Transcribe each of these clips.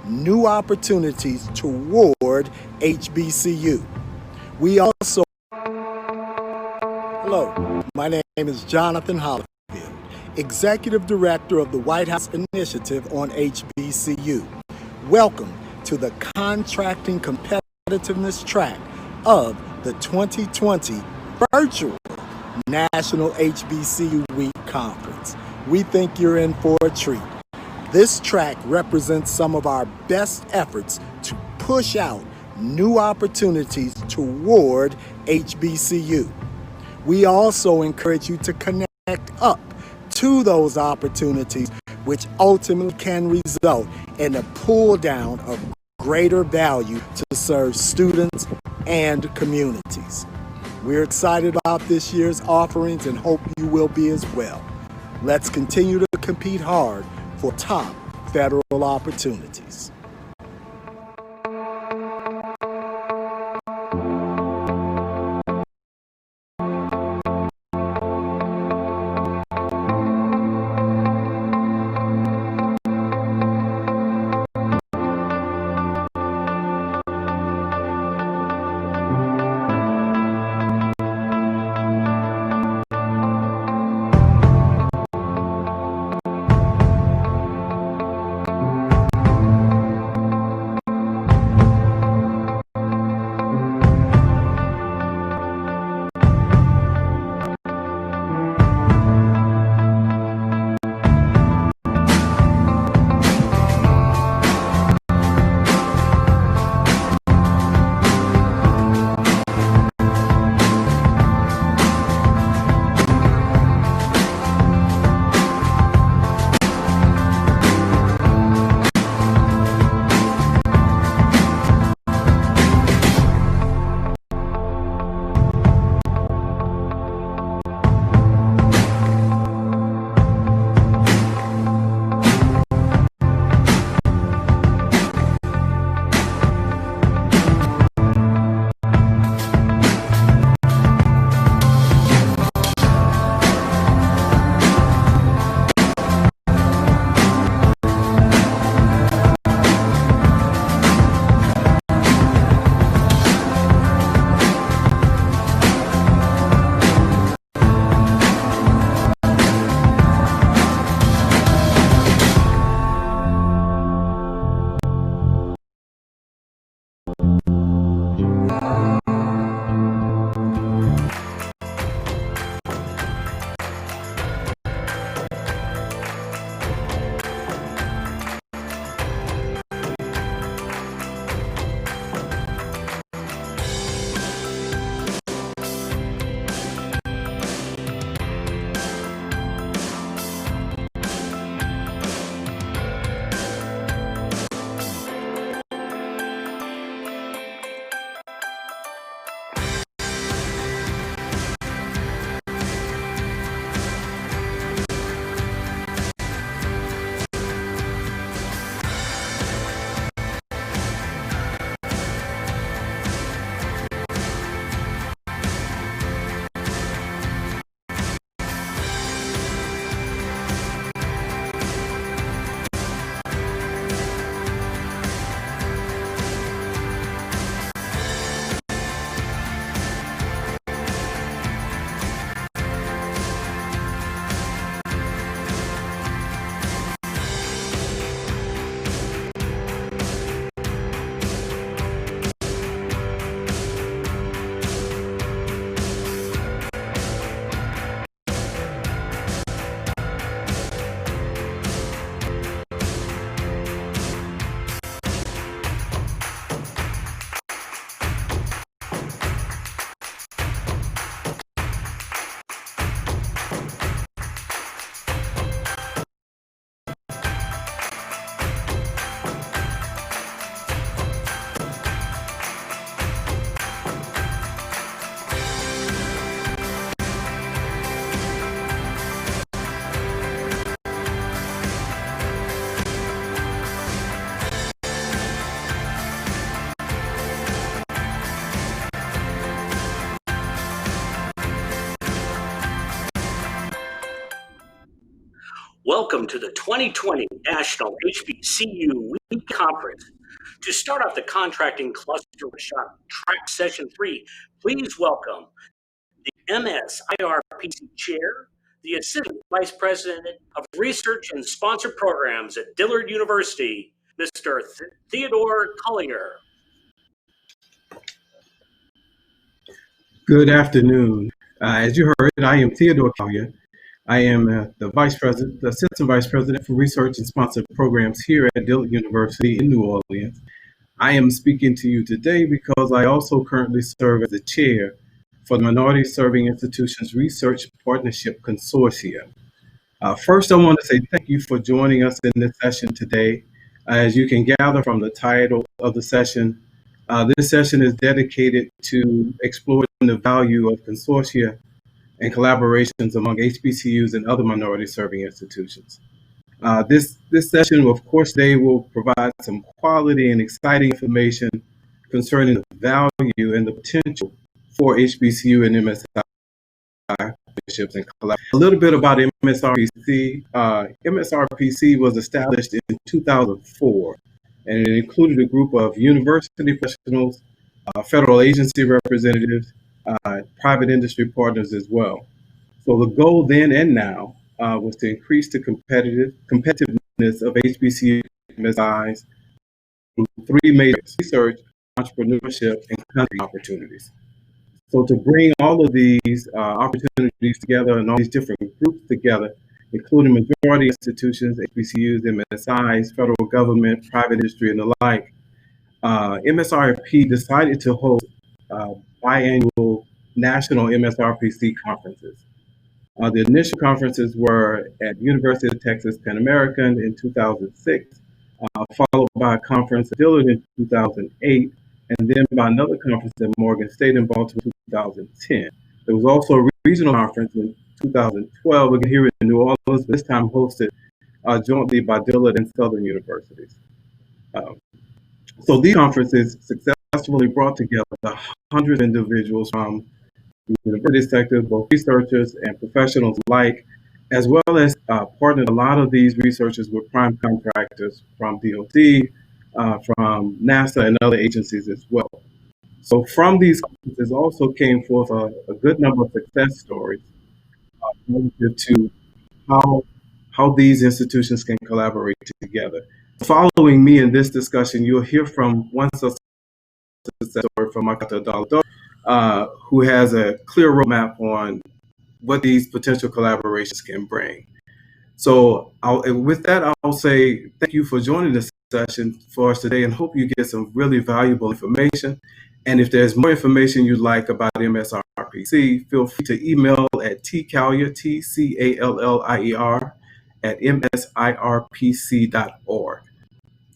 new opportunities toward HBCU. We also, hello, my name is Jonathan Hollifield, Executive Director of the White House Initiative on HBCU. Welcome to the Contracting Competitiveness track of the 2020 Virtual National HBCU Week Conference. We think you're in for a treat. This track represents some of our best efforts to push out new opportunities toward HBCU. We also encourage you to connect up to those opportunities, which ultimately can result in a pull down of greater value to serve students and communities. We're excited about this year's offerings and hope you will be as well. Let's continue to compete hard for top federal opportunities. Welcome to the 2020 National HBCU Week Conference. To start off the contracting cluster workshop track session 3, please welcome the MSIRPC Chair, the Assistant Vice President of Research and Sponsored Programs at Dillard University, Mr. Theodore Collier. Good afternoon. As you heard, I am Theodore Collier. I am the Assistant Vice President for Research and Sponsored Programs here at Dillard University in New Orleans. I am speaking to you today because I also currently serve as the chair for the Minority Serving Institutions Research Partnership Consortium. First, I want to say thank you for joining us in this session today. As you can gather from the title of the session, this session is dedicated to exploring the value of consortia and collaborations among HBCUs and other minority serving institutions. This session, of course, today will provide some quality and exciting information concerning the value and the potential for HBCU and MSI partnerships and collaborations. A little bit about MSRPC. MSRPC was established in 2004, and it included a group of university professionals, federal agency representatives, private industry partners as well. So the goal then and now was to increase the competitiveness of HBCU MSIs through 3 major research, entrepreneurship, and country opportunities. So to bring all of these opportunities together and all these different groups together, including majority institutions, HBCUs, MSIs, federal government, private industry, and the like, MSRP decided to host biannual national MSRPC conferences. The initial conferences were at University of Texas Pan American in 2006, followed by a conference at Dillard in 2008, and then by another conference at Morgan State in Baltimore in 2010. There was also a regional conference in 2012, again here in New Orleans, this time hosted jointly by Dillard and Southern universities. So these conferences successfully brought together 100 individuals from the university sector, both researchers and professionals alike, as well as partnered a lot of these researchers with prime contractors from DOD, from NASA and other agencies as well. So from these conferences also came forth a good number of success stories relative to how these institutions can collaborate together. Following me in this discussion, you'll hear from one success story from Dr. Dalado, who has a clear roadmap on what these potential collaborations can bring. So with that, I'll say thank you for joining this session for us today and hope you get some really valuable information. And if there's more information you'd like about MSRPC, feel free to email at tcallier, TCALLIER, at msirpc.org.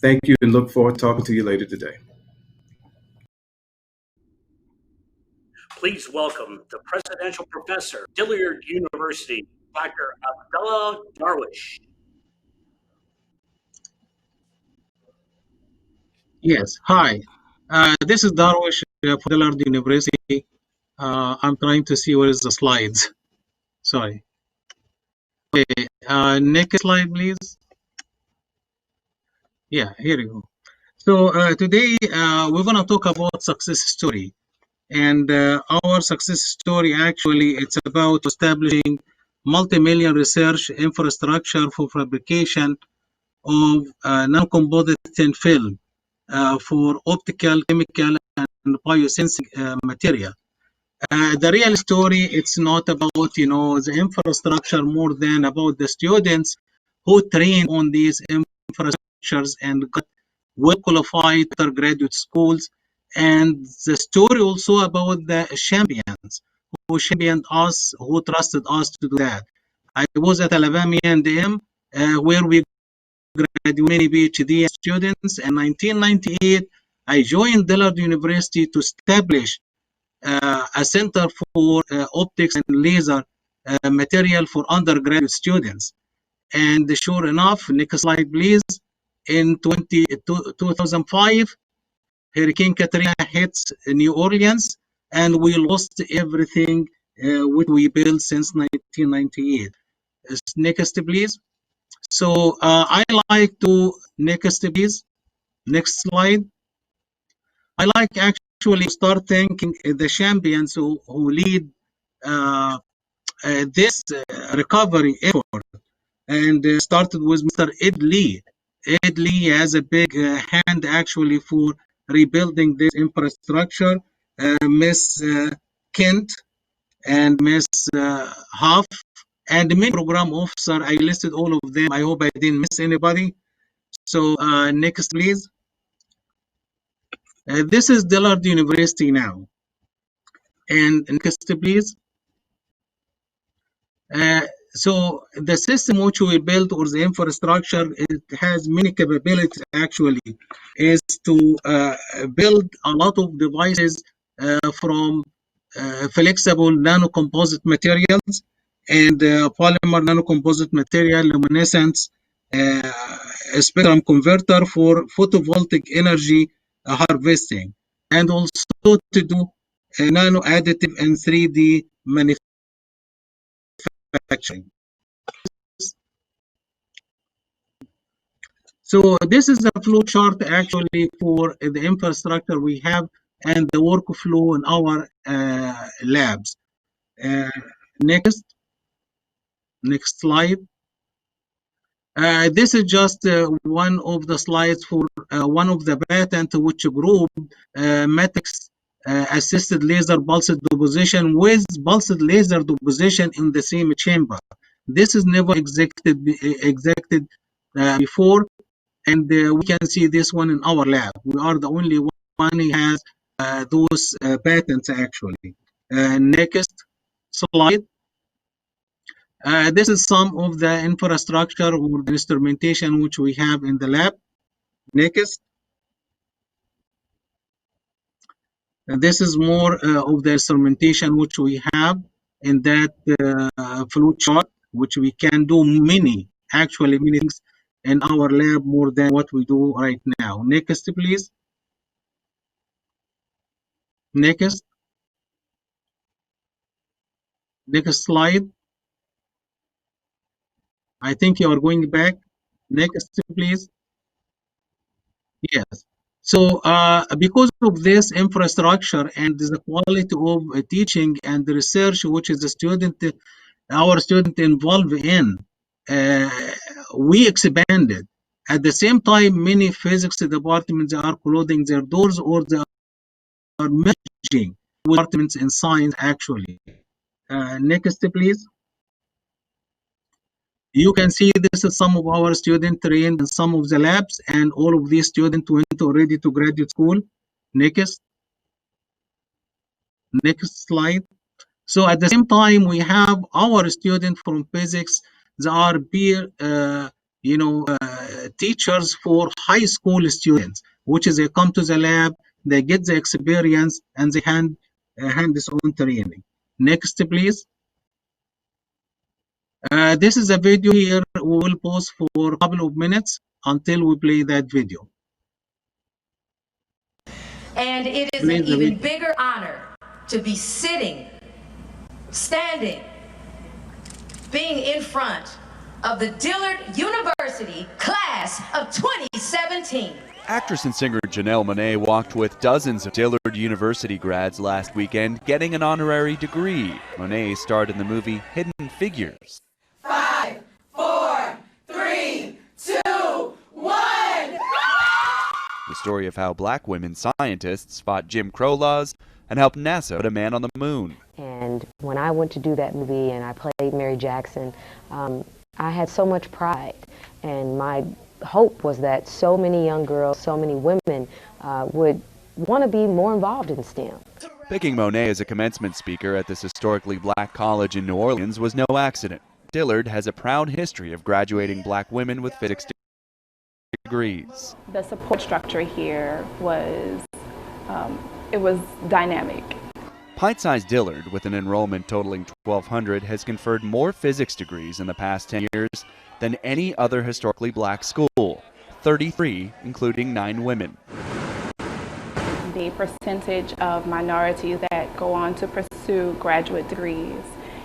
Thank you and look forward to talking to you later today. Please welcome the Presidential Professor, Dillard University, Dr. Abdullah Darwish. Yes, hi. This is Darwish for Dillard University. I'm trying to see where is the slides. Sorry. Okay, next slide, please. Yeah, here you go. So today we're going to talk about success story. And our success story, actually, it's about establishing multi-million research infrastructure for fabrication of non-composite thin film for optical, chemical, and biosensing material. The real story, it's not about, the infrastructure more than about the students who train on these infrastructures and got well qualified undergraduate schools. And the story also about the champions who championed us, who trusted us to do that. I was at Alabama A&M where we graduated many PhD students. In 1998, I joined Dillard University to establish a center for optics and laser material for undergraduate students. And sure enough, next slide please, in 2005, Hurricane Katrina hits New Orleans and we lost everything which we built since 1998. Next please. So I like to, next please, next slide. I like actually start thanking the champions who lead this recovery effort, and started with Mr. Ed Lee. Ed Lee has a big hand actually for rebuilding this infrastructure. Miss Kent and Miss Huff and many program officer. I listed all of them. I hope I didn't miss anybody. So next, please. This is Dillard University now. And next, please. So the system which we built, or the infrastructure, it has many capabilities actually, is to build a lot of devices from flexible nanocomposite materials and polymer nanocomposite material, luminescence, spectrum converter for photovoltaic energy harvesting, and also to do nano additive and 3D manufacturing. So this is a flow chart actually for the infrastructure we have and the workflow in our labs. Next slide. This is just one of the slides for one of the patent which group MITRE assisted laser pulsed deposition with pulsed laser deposition in the same chamber. This is never executed before, and we can see this one in our lab. We are the only one who has those patents actually. Next slide. This is some of the infrastructure or the instrumentation which we have in the lab. Next. This is more of the instrumentation which we have in that flow chart, which we can do many things in our lab more than what we do right now. Next, please. Next. Next slide. I think you are going back. Next, please. Yes. So because of this infrastructure and the quality of teaching and the research which is our student involved in, we expanded. At the same time, many physics departments are closing their doors, or they are merging with departments in science actually. Next, please. You can see this is some of our students trained in some of the labs, and all of these students went already to graduate school. Next slide. So at the same time, we have our students from physics. They are peer, teachers for high school students, which is they come to the lab, they get the experience, and they hand this on training. Next, please. This is a video here. We will pause for a couple of minutes until we play that video. And it is an even bigger honor to be standing, being in front of the Dillard University class of 2017. Actress and singer Janelle Monáe walked with dozens of Dillard University grads last weekend, getting an honorary degree. Monáe starred in the movie Hidden Figures. 5, 4, 3, 2, 1. The story of how black women scientists fought Jim Crow laws and helped NASA put a man on the moon. And when I went to do that movie and I played Mary Jackson, I had so much pride, and my hope was that so many young girls, so many women would want to be more involved in STEM. Picking Monáe as a commencement speaker at this historically black college in New Orleans was no accident. Dillard has a proud history of graduating black women with physics degrees. The support structure here was, it was dynamic. Pint-sized Dillard, with an enrollment totaling 1,200, has conferred more physics degrees in the past 10 years than any other historically black school, 33, including 9 women. The percentage of minorities that go on to pursue graduate degrees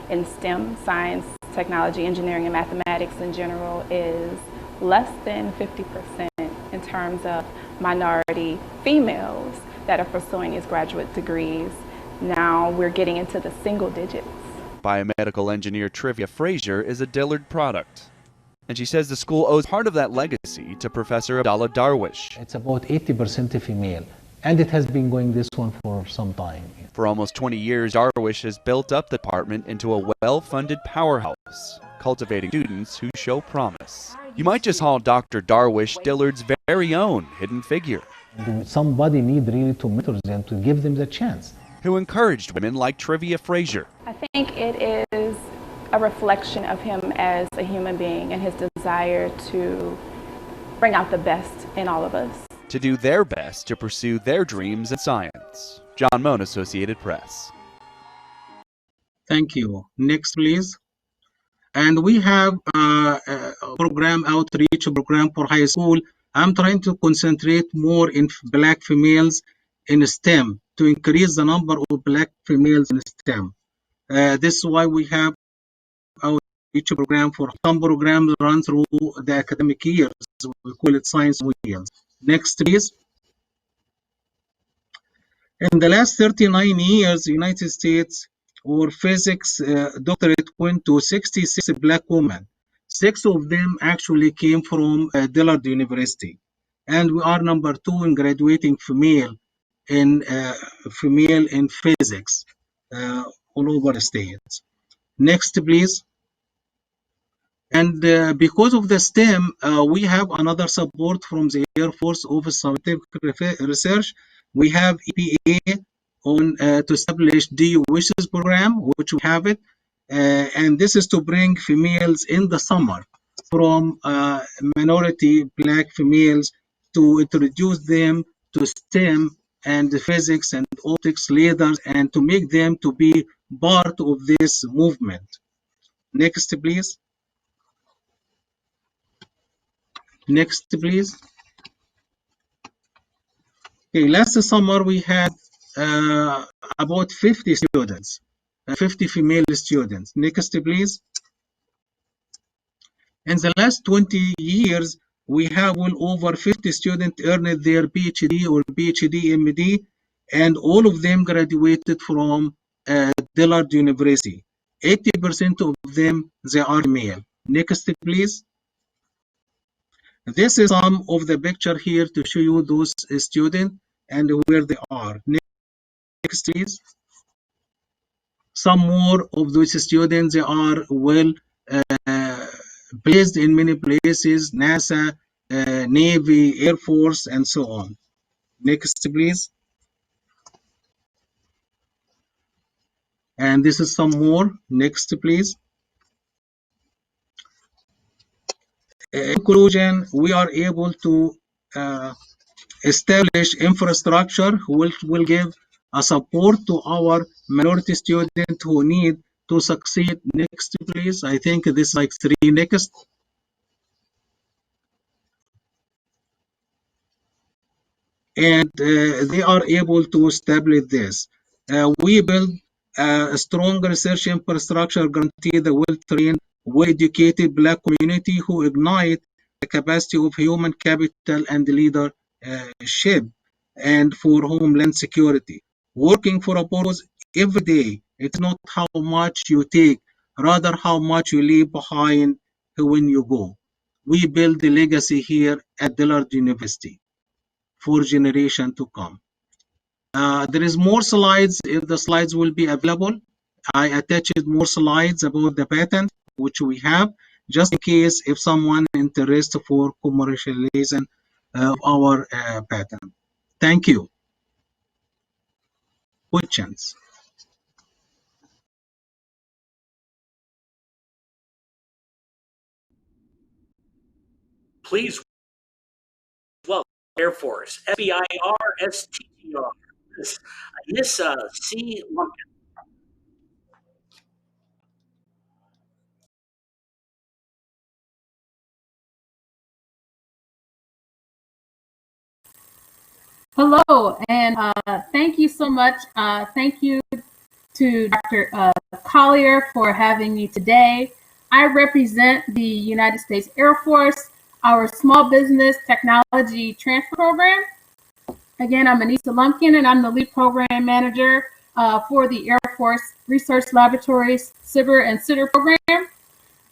in STEM, science, technology, engineering, and mathematics in general is less than 50% in terms of minority females that are pursuing these graduate degrees. Now we're getting into the single digits. Biomedical engineer Trivia Frazier is a Dillard product. And she says the school owes part of that legacy to Professor Abdallah Darwish. It's about 80% female, and it has been going this one for some time. For almost 20 years, Darwish has built up the department into a well-funded powerhouse, cultivating students who show promise. You might just call Dr. Darwish Dillard's very own hidden figure. And somebody need really to mentor them, to give them the chance. Who encouraged women like Trivia Frazier. I think it is a reflection of him as a human being and his desire to bring out the best in all of us. To do their best to pursue their dreams in science. John Moan, Associated Press. Thank you. Next, please. And we have a program, outreach program for high school. I'm trying to concentrate more in Black females in STEM to increase the number of Black females in STEM. This is why we have outreach program. For some programs run through the academic years. We call it Science Wheels. Next, please. In the last 39 years, the United States or physics doctorate went to 66 Black women. 6 of them actually came from Dillard University. And we are number 2 in graduating female in physics all over the states. Next, please. And because of the STEM, we have another support from the Air Force Office of Scientific Research. We have EPA on to establish the Wishes program, which we have it, and this is to bring females in the summer from minority Black females to introduce them to STEM and physics and optics leaders and to make them to be part of this movement. Next, please. Next, please. Okay, last summer we had about 50 students, 50 female students. Next, please. In the last 20 years, we have well over 50 students earned their PhD or PhD MD, and all of them graduated from Dillard University. 80% of them, they are male. Next, please. This is some of the picture here to show you those students and where they are. Next, please. Some more of those students, they are well placed in many places, NASA, Navy, Air Force, and so on. Next, please. And this is some more. Next, please. In conclusion, we are able to establish infrastructure which will give a support to our minority students who need to succeed. Next, please. I think this is like 3 next. And they are able to establish this. We build a strong research infrastructure, guarantee the well-trained, well-educated Black community who ignite the capacity of human capital and leadership and for homeland security. Working for a purpose every day. It's not how much you take, rather how much you leave behind when you go. We build the legacy here at Dillard University for generations to come. There is more slides. If the slides will be available, I attached more slides about the patent, which we have, just in case if someone interested for commercialization of our patent. Thank you. Questions? Please welcome Air Force, SBIR, Nissa C. Lumpkin. Hello, and thank you so much. Thank you to Dr. Collier for having me today. I represent the United States Air Force, our Small Business Technology Transfer Program. Again, I'm Anissa Lumpkin, and I'm the lead program manager for the Air Force Research Laboratories SBIR and SITR program.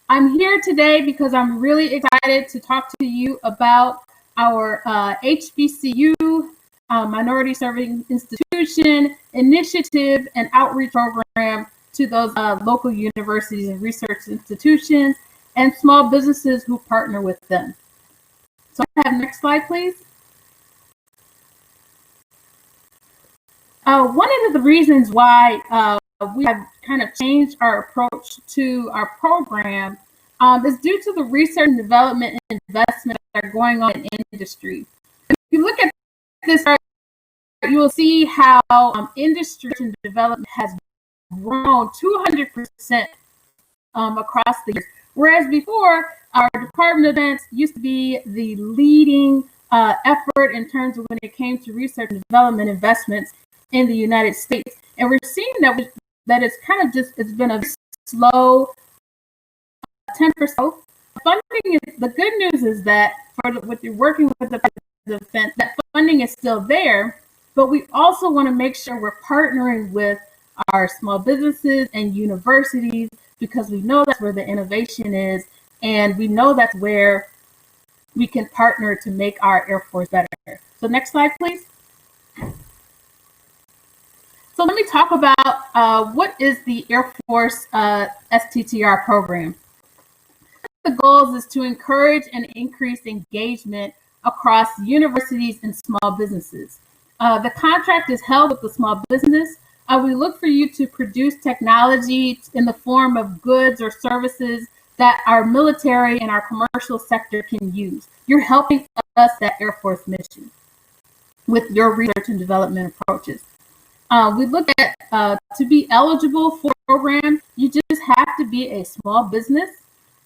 I'm here today because I'm really excited to talk to you about our HBCU, Minority Serving Institution Initiative and Outreach Program to those local universities and research institutions and small businesses who partner with them. So I have next slide, please. One of the reasons why we have kind of changed our approach to our program is due to the research and development and investment that are going on in industry. If you look at this, you will see how industry and development has grown 200% across the years. Whereas before, our Department of Defense used to be the leading effort in terms of when it came to research and development investments in the United States. And we're seeing that it's kind of it's been a slow 10%. Funding is, the good news is that with you're working with the defense, that funding is still there, but we also want to make sure we're partnering with our small businesses and universities because we know that's where the innovation is, and we know that's where we can partner to make our Air Force better. So next slide, please. So let me talk about what is the Air Force STTR program. The goals is to encourage and increase engagement across universities and small businesses. The contract is held with the small business. We look for you to produce technology in the form of goods or services that our military and our commercial sector can use. You're helping us, that Air Force mission, with your research and development approaches. We look at to be eligible for the program, you just have to be a small business,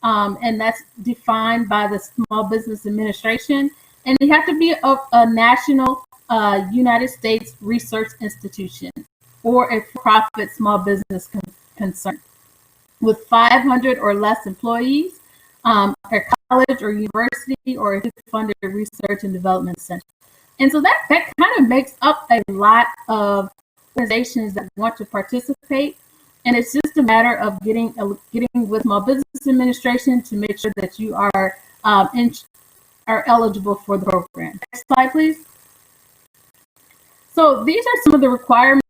and that's defined by the Small Business Administration. And you have to be a national United States research institution or a profit small business concern with 500 or less employees, a college or university, or a funded research and development center. And so that kind of makes up a lot of organizations that want to participate, and it's just a matter of getting with Small Business Administration to make sure that you are eligible for the program. Next slide, please. So these are some of the requirements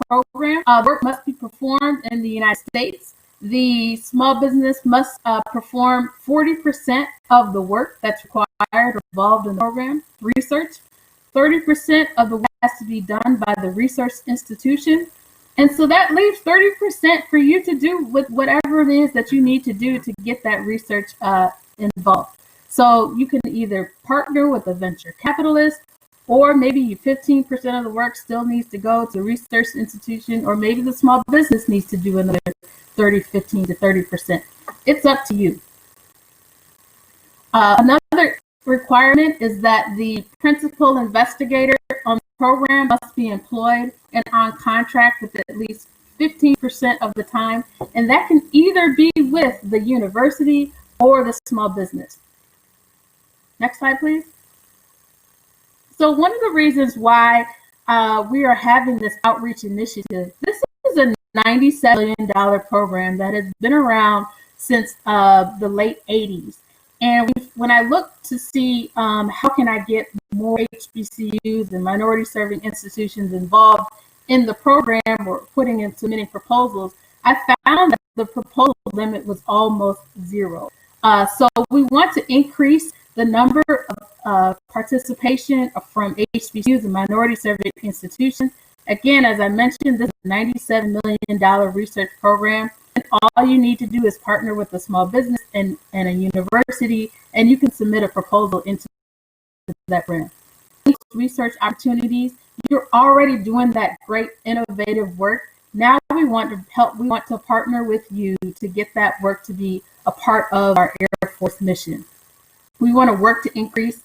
program. Work must be performed in the United States. The small business must perform 40% of the work that's required or involved in the program. Research, 30% of the work has to be done by the research institution. And so that leaves 30% for you to do with whatever it is that you need to do to get that research involved. So you can either partner with a venture capitalist, or maybe 15% of the work still needs to go to a research institution, or maybe the small business needs to do another 15 to 30%. It's up to you. Another requirement is that the principal investigator on the program must be employed and on contract with at least 15% of the time, and that can either be with the university or the small business. Next slide, please. So one of the reasons why we are having this outreach initiative, this is a $97 million program that has been around since the late 80s. And when I look to see how can I get more HBCUs and minority serving institutions involved in the program or putting in submitting proposals, I found that the proposal limit was almost zero. So we want to increase the number of participation from HBCUs and minority serving institutions. Again, as I mentioned, this is a $97 million research program. And all you need to do is partner with a small business and a university, and you can submit a proposal into that program. Research opportunities, you're already doing that great innovative work. Now we want to help, we want to partner with you to get that work to be a part of our Air Force mission. We want to work to increase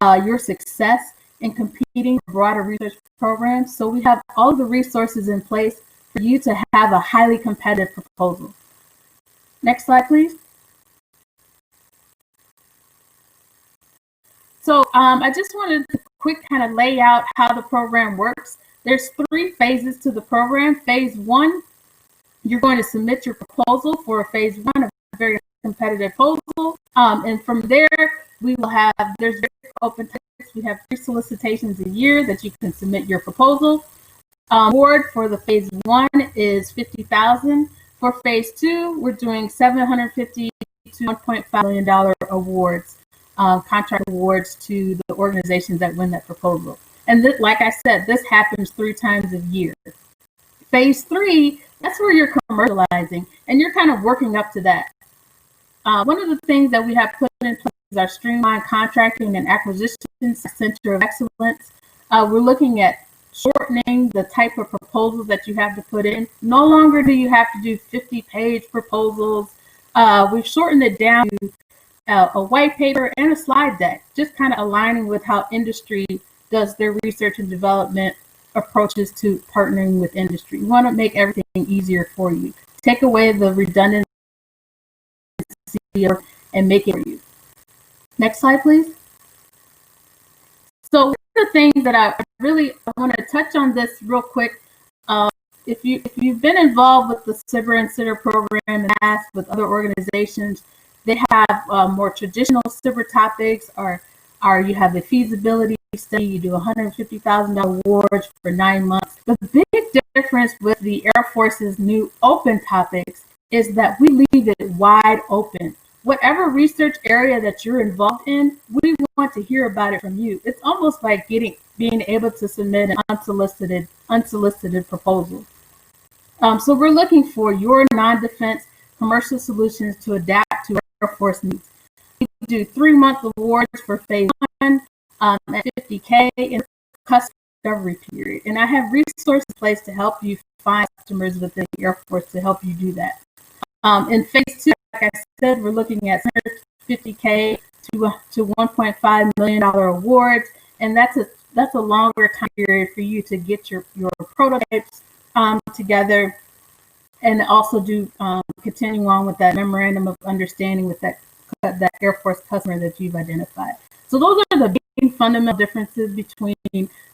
your success in competing for broader research programs. So we have all the resources in place for you to have a highly competitive proposal. Next slide, please. So I just wanted to quick kind of lay out how the program works. There's 3 phases to the program. Phase 1, you're going to submit your proposal for phase 1, a very competitive proposal. And from there, we will have, there's open topics. We have 3 solicitations a year that you can submit your proposal. Award for the phase 1 is $50,000. For phase 2, we're doing $750,000 to $1.5 million awards, contract awards to the organizations that win that proposal. And this, like I said, this happens 3 times a year. Phase 3, that's where you're commercializing, and you're kind of working up to that. One of the things that we have put in place is our streamlined contracting and acquisition center of excellence. We're looking at shortening the type of proposals that you have to put in. No longer do you have to do 50-page proposals. We've shortened it down to a white paper and a slide deck, just kind of aligning with how industry does their research and development approaches to partnering with industry. We want to make everything easier for you. Take away the redundancy and make it for you. Next slide, please. So one of the things that I really want to touch on this real quick. If you've been involved with the SBIR and CITR program and asked with other organizations, they have more traditional SBIR topics, or you have a feasibility study, you do $150,000 awards for 9 months. The big difference with the Air Force's new open topics is that we leave it wide open. Whatever research area that you're involved in, we want to hear about it from you. It's almost like being able to submit an unsolicited proposal. So we're looking for your non-defense commercial solutions to adapt to Air Force needs. We do 3-month awards for phase 1 at $50K in custom discovery period. And I have resources in place to help you find customers within the Air Force to help you do that. In phase 2, like I said, we're looking at $50K to $1.5 million awards, and that's a longer time period for you to get your prototypes together, and also do continuing on with that memorandum of understanding with that Air Force customer that you've identified. So those are the big fundamental differences between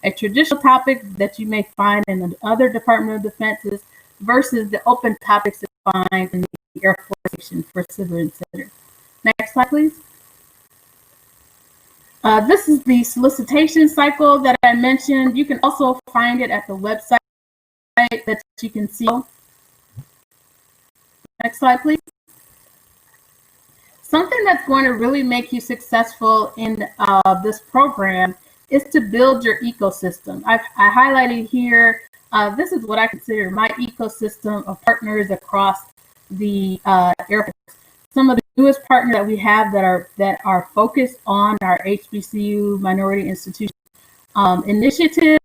a traditional topic that you may find in other Department of Defenses versus the open topics that you find in the Air Force for SBIR and CITR. Next slide, please. This is the solicitation cycle that I mentioned. You can also find it at the website that you can see. Next slide, please. Something that's going to really make you successful in this program is to build your ecosystem. I highlighted here, this is what I consider my ecosystem of partners across the Air Force. Some of the newest partners that we have that are focused on our HBCU Minority Institution initiative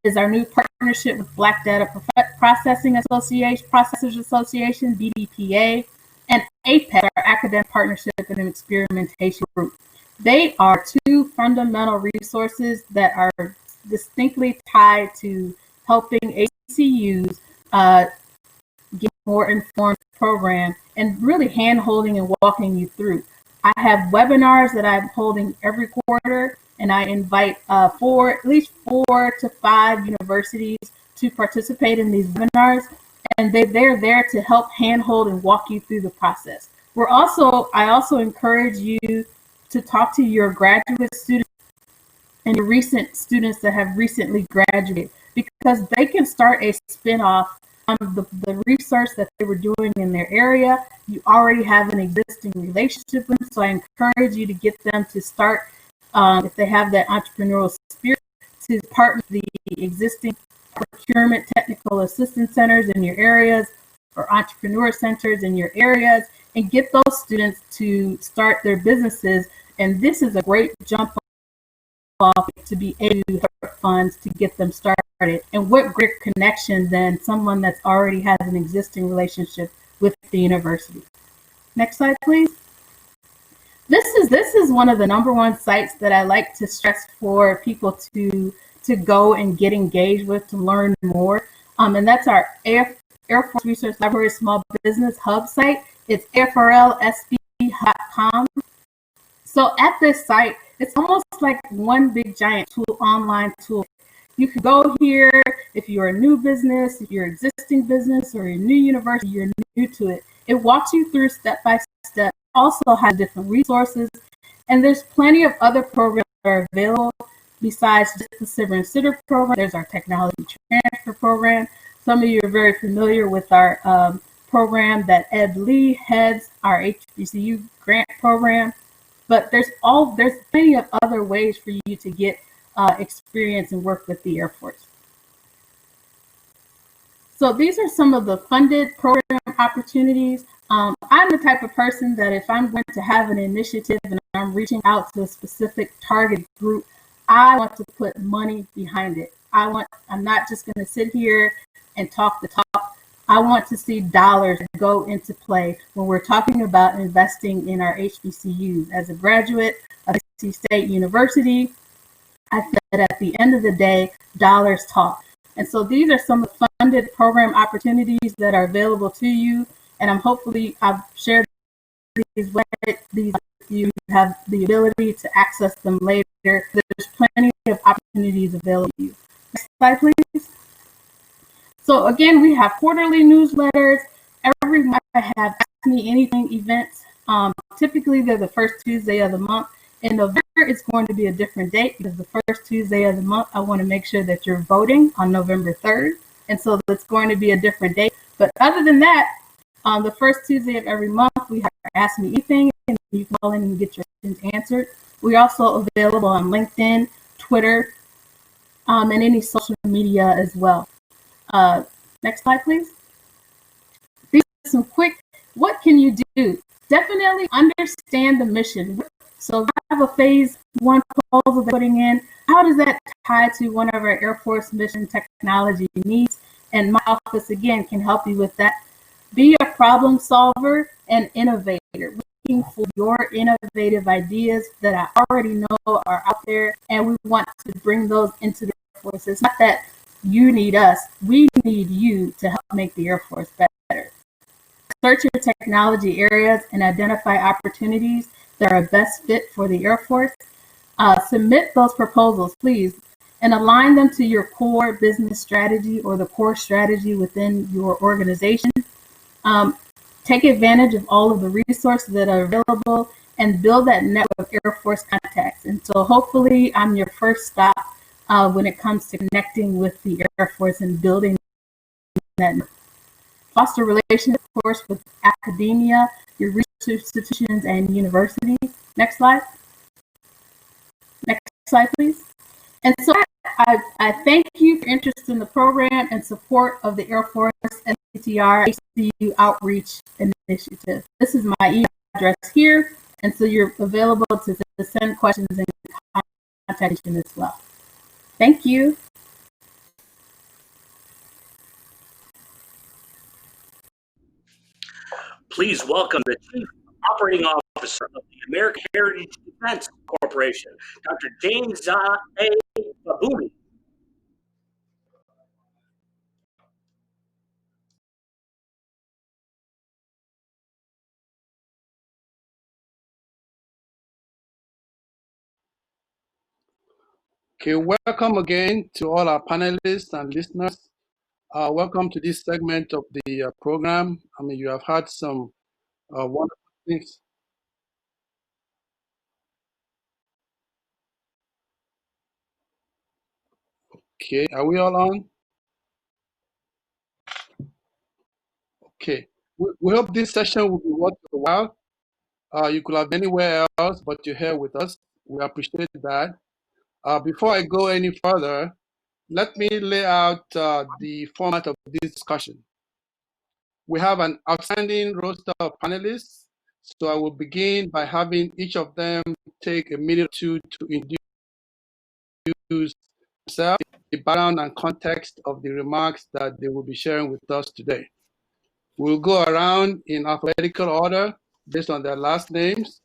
is our new partnership with Black Data Processors Association, BDPA, and APEC, our Academic Partnership and Experimentation Group. They are 2 fundamental resources that are distinctly tied to helping HBCUs get more informed program and really hand-holding and walking you through. I have webinars that I'm holding every quarter, and I invite at least 4 to 5 universities to participate in these webinars, and they're there to help handhold and walk you through the process. I also encourage you to talk to your graduate students and your recent students that have recently graduated, because they can start a spin-off on the research that they were doing in their area. You already have an existing relationship with them, so I encourage you to get them to start, if they have that entrepreneurial spirit, to partner with the existing procurement technical assistance centers in your areas or entrepreneur centers in your areas, and get those students to start their businesses. And this is a great jump off to be able to have funds to get them started. And what great connection than someone that's already has an existing relationship with the university. Next slide, please. This is one of the #1 sites that I like to stress for people to go and get engaged with, to learn more. And that's our Air Force Research Laboratory Small Business Hub site. It's afrlsb.com. So at this site, it's almost like one big giant tool, online tool. You can go here if you're a new business, if you're an existing business, or a new university, you're new to it. It walks you through step by step, also has different resources, and there's plenty of other programs that are available besides just the Silver and Sitter program. There's our technology transfer program. Some of you are very familiar with our program that Ed Lee heads, our HBCU grant program. But there's plenty of other ways for you to get experience and work with the Air Force. So these are some of the funded program opportunities. I'm the type of person that if I'm going to have an initiative and I'm reaching out to a specific target group, I want to put money behind it. I'm not just going to sit here and talk the talk. I want to see dollars go into play when we're talking about investing in our HBCUs. As a graduate of NC State University, I feel that at the end of the day, dollars talk. And so these are some of the funded program opportunities that are available to you. And I've shared these with you. You have the ability to access them later. There's plenty of opportunities available to you. Next slide, please. So again, we have quarterly newsletters. Every month I have Ask Me Anything events. Typically, they're the first Tuesday of the month. In November, it's going to be a different date because the first Tuesday of the month, I want to make sure that you're voting on November 3rd. And so it's going to be a different date. But other than that, on the first Tuesday of every month, we have Ask Me Anything, and you can call in and get your questions answered. We're also available on LinkedIn, Twitter, and any social media as well. Next slide, please. These are some quick, what can you do? Definitely understand the mission. So I have a phase 1 proposal they're putting in. How does that tie to one of our Air Force mission technology needs? And my office, again, can help you with that. Be a problem solver and innovator. Looking for your innovative ideas that I already know are out there, and we want to bring those into the Air Force. It's not that you need us, we need you to help make the Air Force better. Search your technology areas and identify opportunities that are best fit for the Air Force. Submit those proposals, please, and align them to your core business strategy or the core strategy within your organization. Take advantage of all of the resources that are available and build that network of Air Force contacts. And so hopefully I'm your first stop when it comes to connecting with the Air Force and building that network. Foster relations, of course, with academia, your research institutions, and universities. Next slide. Next slide, please. And so I thank you for your interest in the program and support of the Air Force SCTR HBCU Outreach Initiative. This is my email address here, and so you're available to send questions and contact me as well. Thank you. Please welcome the Chief Operating Officer of the American Heritage Defense Corporation, Dr. James A. Babuni. Okay, welcome again to all our panelists and listeners. Welcome to this segment of the program. I mean, you have had some wonderful things. Okay, are we all on? Okay, we hope this session will be worth a while. You could have been anywhere else, but you're here with us. We appreciate that. Before I go any further, let me lay out the format of this discussion. We have an outstanding roster of panelists, so I will begin by having each of them take a minute or two to introduce themselves, the background and context of the remarks that they will be sharing with us today. We'll go around in alphabetical order based on their last names.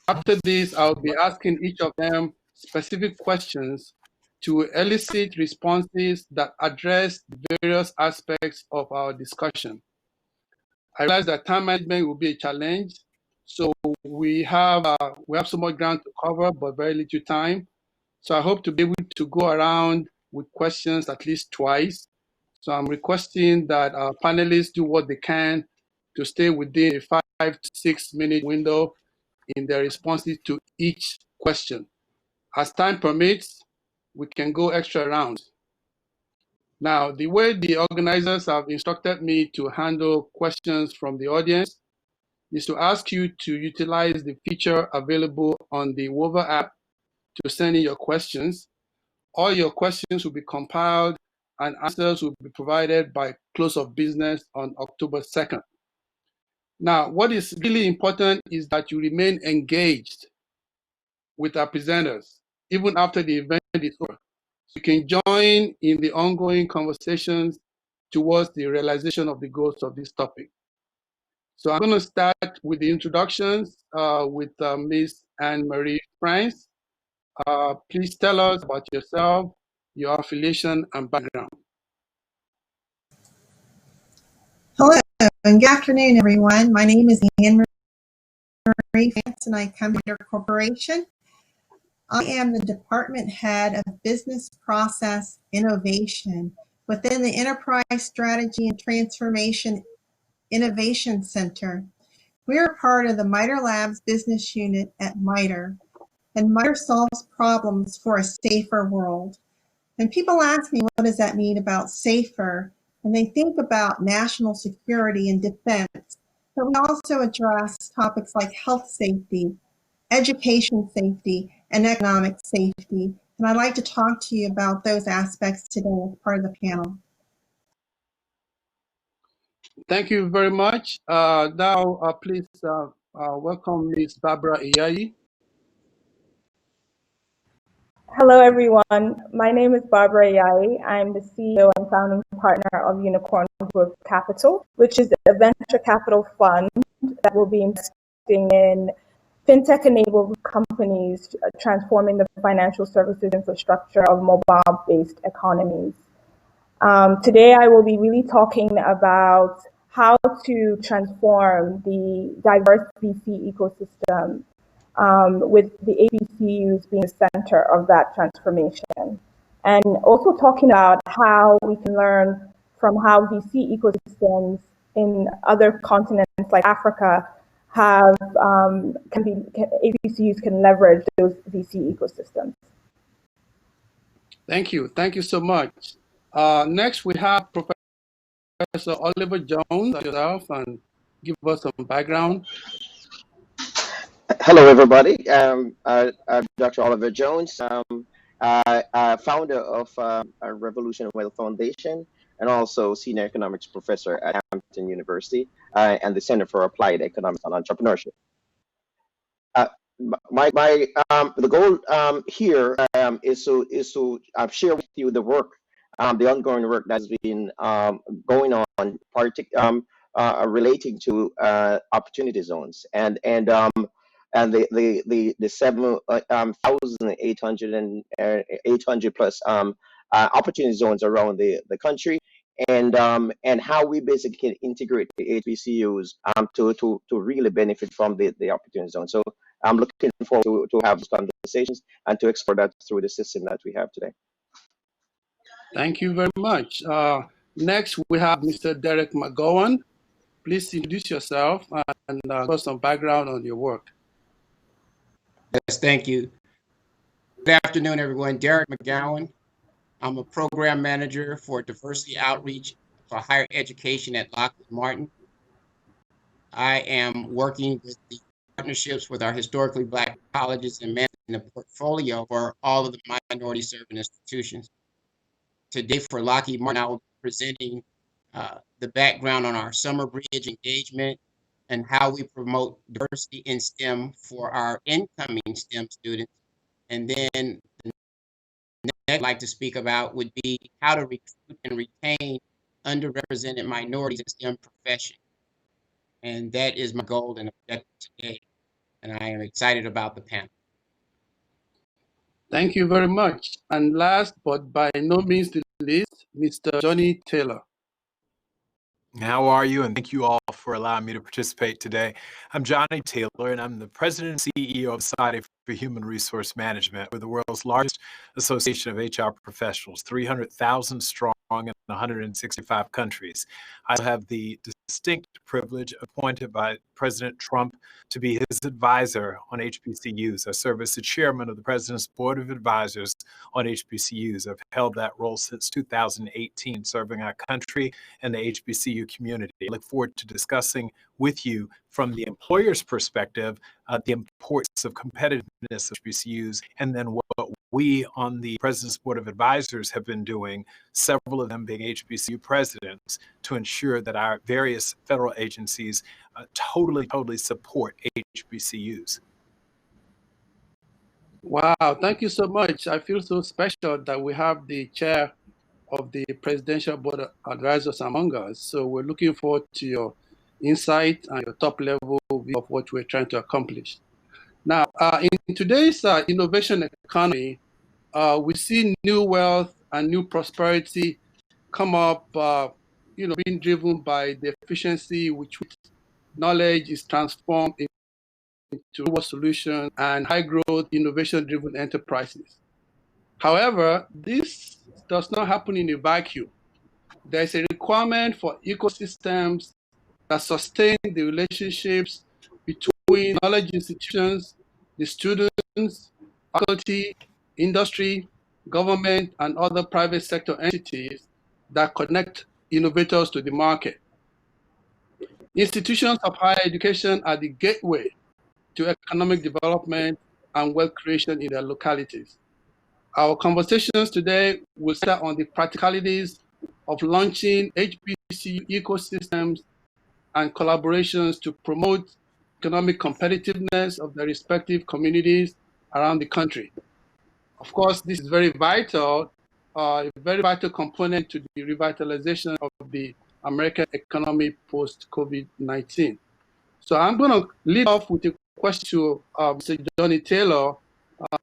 After this, I'll be asking each of them specific questions to elicit responses that address various aspects of our discussion. I realize that time management will be a challenge. So we have so much ground to cover, but very little time. So I hope to be able to go around with questions at least twice. So I'm requesting that our panelists do what they can to stay within a 5 to 6 minute window in their responses to each question. As time permits, we can go extra rounds. Now, the way the organizers have instructed me to handle questions from the audience is to ask you to utilize the feature available on the Wova app to send in your questions. All your questions will be compiled and answers will be provided by close of business on October 2nd. Now, what is really important is that you remain engaged with our presenters, even after the event is over. So you can join in the ongoing conversations towards the realization of the goals of this topic. So I'm going to start with the introductions with Ms. Anne-Marie France. Please tell us about yourself, your affiliation, and background. Hello, and good afternoon, everyone. My name is Anne-Marie France, and I come from MITRE Corporation. I am the Department Head of Business Process Innovation within the Enterprise Strategy and Transformation Innovation Center. We are part of the MITRE Labs business unit at MITRE, and MITRE solves problems for a safer world. And people ask me, what does that mean about safer? And they think about national security and defense, but we also address topics like health safety, education safety, and economic safety. And I'd like to talk to you about those aspects today as part of the panel. Thank you very much. Now, please welcome Ms. Barbara Iyayi. Hello, everyone. My name is Barbara Iyayi. I'm the CEO and founding partner of Unicorn Growth Capital, which is a venture capital fund that will be investing in fintech-enabled companies transforming the financial services infrastructure of mobile-based economies. Today, I will be really talking about how to transform the diverse VC ecosystem with the HBCUs being the center of that transformation. And also talking about how we can learn from how VC ecosystems in other continents like Africa have, HBCUs can leverage those VC ecosystems. Thank you. Thank you so much. Next, we have Professor Oliver Jones, yourself, and give us some background. Hello, everybody. I'm Dr. Oliver Jones, founder of Revolution Wealth Foundation, and also senior economics professor at Hampton University and the Center for Applied Economics and Entrepreneurship. The goal here is to share with you the work, the ongoing work that's been going on, relating to opportunity zones and the 7,800 plus opportunity zones around the country, and how we basically can integrate the HBCUs to really benefit from the opportunity zone. So I'm looking forward to have these conversations and to explore that through the system that we have today. Thank you very much. Next, we have Mr. Derek McGowan. Please introduce yourself and give us some background on your work. Yes, thank you. Good afternoon, everyone. Derek McGowan. I'm a program manager for diversity outreach for higher education at Lockheed Martin. I am working with the partnerships with our historically Black colleges and managing a portfolio for all of the minority serving institutions. Today for Lockheed Martin, I will be presenting the background on our summer bridge engagement and how we promote diversity in STEM for our incoming STEM students. And then the next I'd like to speak about would be how to recruit and retain underrepresented minorities in STEM profession. And that is my goal and objective today. And I am excited about the panel. Thank you very much. And last, but by no means the least, Mr. Johnny Taylor. How are you? And thank you all for allowing me to participate today. I'm Johnny Taylor, and I'm the president and CEO of Society for Human Resource Management. We're the world's largest association of HR professionals, 300,000 strong in 165 countries. I also have the distinct privilege appointed by President Trump to be his advisor on HBCUs. I serve as the chairman of the President's Board of Advisors on HBCUs. I've held that role since 2018, serving our country and the HBCU community. I look forward to discussing with you from the employer's perspective the importance of competitiveness of HBCUs, and then what we on the President's Board of Advisors have been doing, several of them being HBCU presidents, to ensure that our various federal agencies totally support HBCUs. Wow, thank you so much. I feel so special that we have the chair of the Presidential Board of Advisors among us. So we're looking forward to your insight and your top level view of what we're trying to accomplish. Now, in today's innovation economy, we see new wealth and new prosperity come up, being driven by the efficiency with which knowledge is transformed into solutions and high growth, innovation driven enterprises. However, this does not happen in a vacuum. There's a requirement for ecosystems that sustain the relationships between knowledge institutions, the students, faculty, industry, government, and other private sector entities that connect innovators to the market. Institutions of higher education are the gateway to economic development and wealth creation in their localities. Our conversations today will start on the practicalities of launching HBCU ecosystems and collaborations to promote economic competitiveness of their respective communities around the country. Of course, this is very vital, a very vital component to the revitalization of the American economy post-COVID-19. So I'm going to lead off with a question to Mr. Johnny Taylor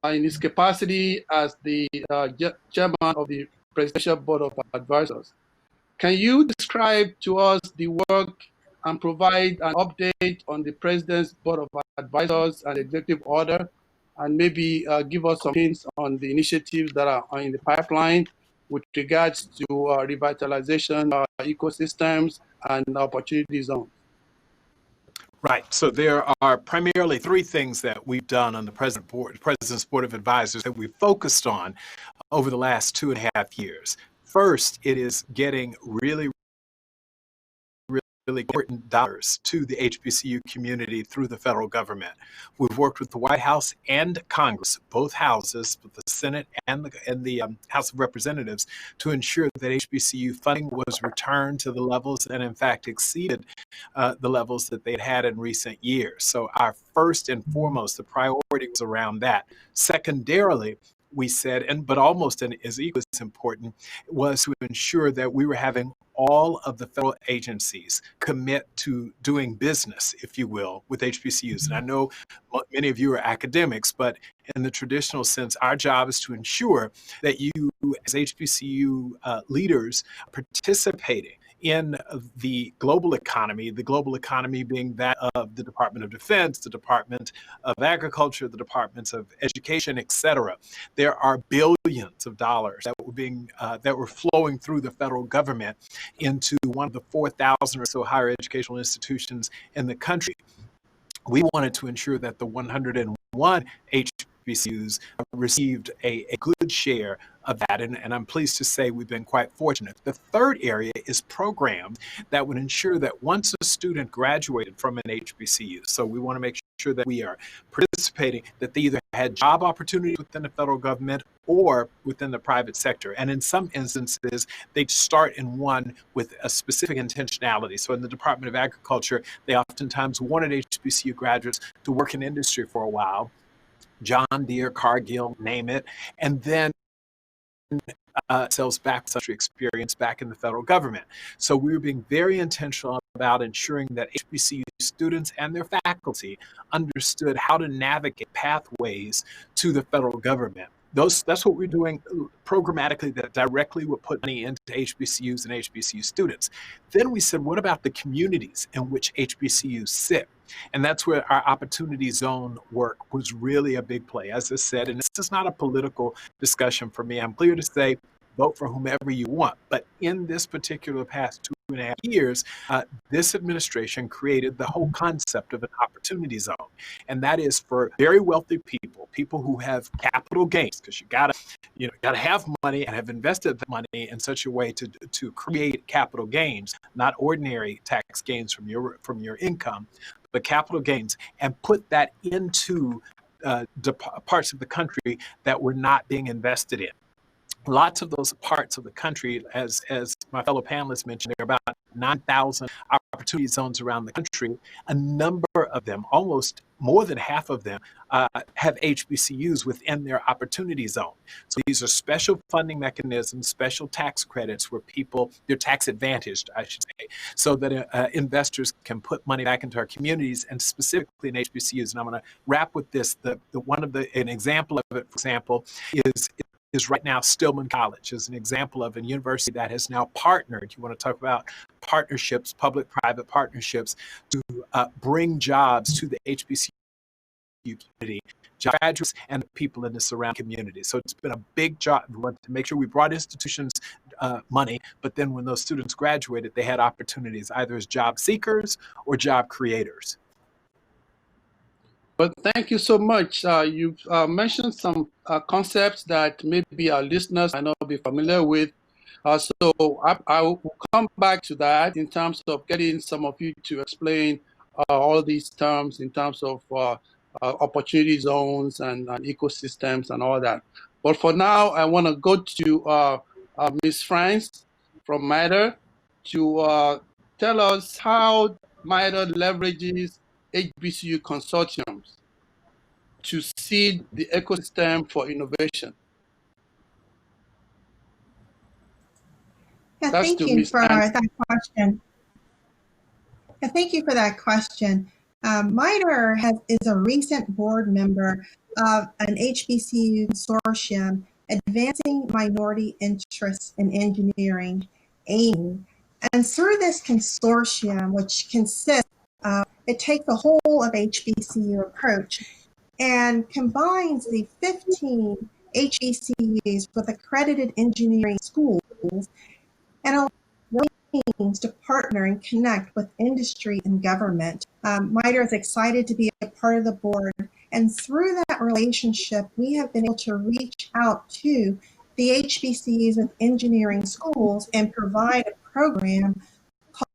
in his capacity as the chairman of the Presidential Board of Advisors. Can you describe to us the work and provide an update on the President's Board of Advisors and Executive Order, and maybe give us some hints on the initiatives that are in the pipeline with regards to revitalization ecosystems and opportunity zones? Right. So there are primarily three things that we've done on the President's Board of Advisors that we've focused on over the last 2.5 years. First, it is getting really important dollars to the HBCU community through the federal government. We've worked with the White House and Congress, both houses, with the Senate and the House of Representatives, to ensure that HBCU funding was returned to the levels and in fact exceeded the levels that they'd had in recent years. So our first and foremost, the priority was around that. Secondarily, we said, but almost as equally as important, was to ensure that we were having all of the federal agencies commit to doing business, if you will, with HBCUs. And I know many of you are academics, but in the traditional sense, our job is to ensure that you, as HBCU leaders, participating in the global economy being that of the Department of Defense, the Department of Agriculture, the Departments of Education, et cetera. There are billions of dollars that were flowing through the federal government into one of the 4,000 or so higher educational institutions in the country. We wanted to ensure that the 101 HBCUs received a good share of that, and I'm pleased to say we've been quite fortunate. The third area is programs that would ensure that once a student graduated from an HBCU, so we want to make sure that we are participating, that they either had job opportunities within the federal government or within the private sector. And in some instances, they'd start in one with a specific intentionality. So in the Department of Agriculture, they oftentimes wanted HBCU graduates to work in industry for a while, John Deere, Cargill, name it, and then sells back such experience back in the federal government. So we were being very intentional about ensuring that HBCU students and their faculty understood how to navigate pathways to the federal government. That's what we're doing programmatically that directly would put money into HBCUs and HBCU students. Then we said, what about the communities in which HBCUs sit? And that's where our opportunity zone work was really a big play. As I said, and this is not a political discussion for me. I'm clear to say, vote for whomever you want. But in this particular past 2.5 years, this administration created the whole concept of an opportunity zone. And that is for very wealthy people who have capital gains, because you gotta have money and have invested the money in such a way to create capital gains, not ordinary tax gains from your income, but capital gains, and put that into the parts of the country that were not being invested in. Lots of those parts of the country, as my fellow panelists mentioned, there are about 9,000 opportunity zones around the country. A number of them, almost more than half of them, have HBCUs within their opportunity zone. So these are special funding mechanisms, special tax credits where they're tax advantaged, I should say, so that investors can put money back into our communities, and specifically in HBCUs. And I'm going to wrap with this. An example of it, for example, is right now Stillman College is an example of a university that has now partnered. You want to talk about partnerships, public-private partnerships, to bring jobs to the HBCU community, graduates and the people in the surrounding community. So it's been a big job. We want to make sure we brought institutions money, but then when those students graduated, they had opportunities either as job seekers or job creators. But thank you so much. You've mentioned some concepts that maybe our listeners might not be familiar with. So I will come back to that in terms of getting some of you to explain all these terms in terms of opportunity zones and ecosystems and all that. But for now, I want to go to Ms. France from MITRE to tell us how MITRE leverages HBCU consortiums to seed the ecosystem for innovation. Yeah, thank you for that question. Yeah, thank you for that question. MITRE is a recent board member of an HBCU consortium advancing minority interests in engineering, AIME. And through this consortium, which consists of, it takes the whole of HBCU approach and combines the 15 HBCUs with accredited engineering schools and allows teams to partner and connect with industry and government. MITRE is excited to be a part of the board, and through that relationship, we have been able to reach out to the HBCUs with engineering schools and provide a program called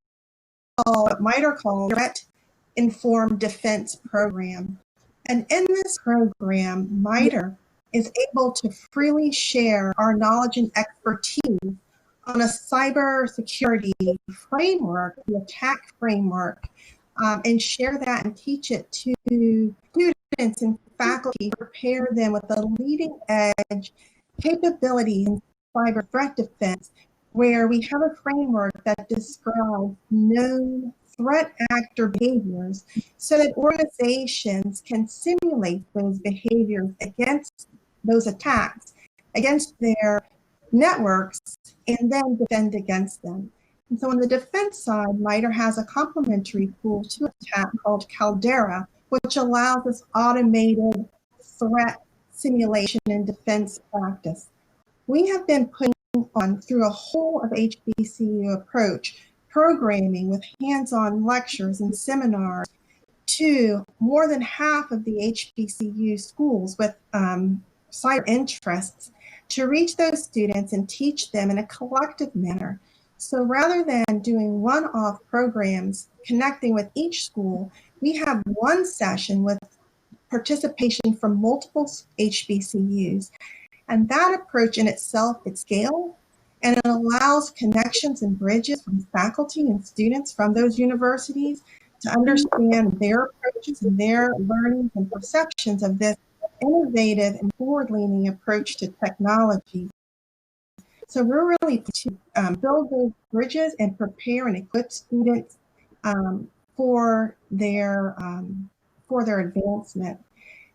what MITRE calls Threat Informed Defense Program. And in this program, MITRE is able to freely share our knowledge and expertise on a cybersecurity framework, the attack framework, and share that and teach it to students and faculty, prepare them with the leading edge capability in cyber threat defense, where we have a framework that describes known threat actor behaviors so that organizations can simulate those behaviors against those attacks, against their networks, and then defend against them. And so on the defense side, MITRE has a complementary tool to attack called Caldera, which allows us automated threat simulation and defense practice. We have been putting on, through a whole of HBCU approach, programming with hands-on lectures and seminars to more than half of the HBCU schools with cyber interests to reach those students and teach them in a collective manner. So rather than doing one-off programs connecting with each school, we have one session with participation from multiple HBCUs. And that approach in itself, it scales, and it allows connections and bridges from faculty and students from those universities to understand their approaches and their learnings and perceptions of this innovative and forward-leaning approach to technology. So we're really to build those bridges and prepare and equip students for their advancement.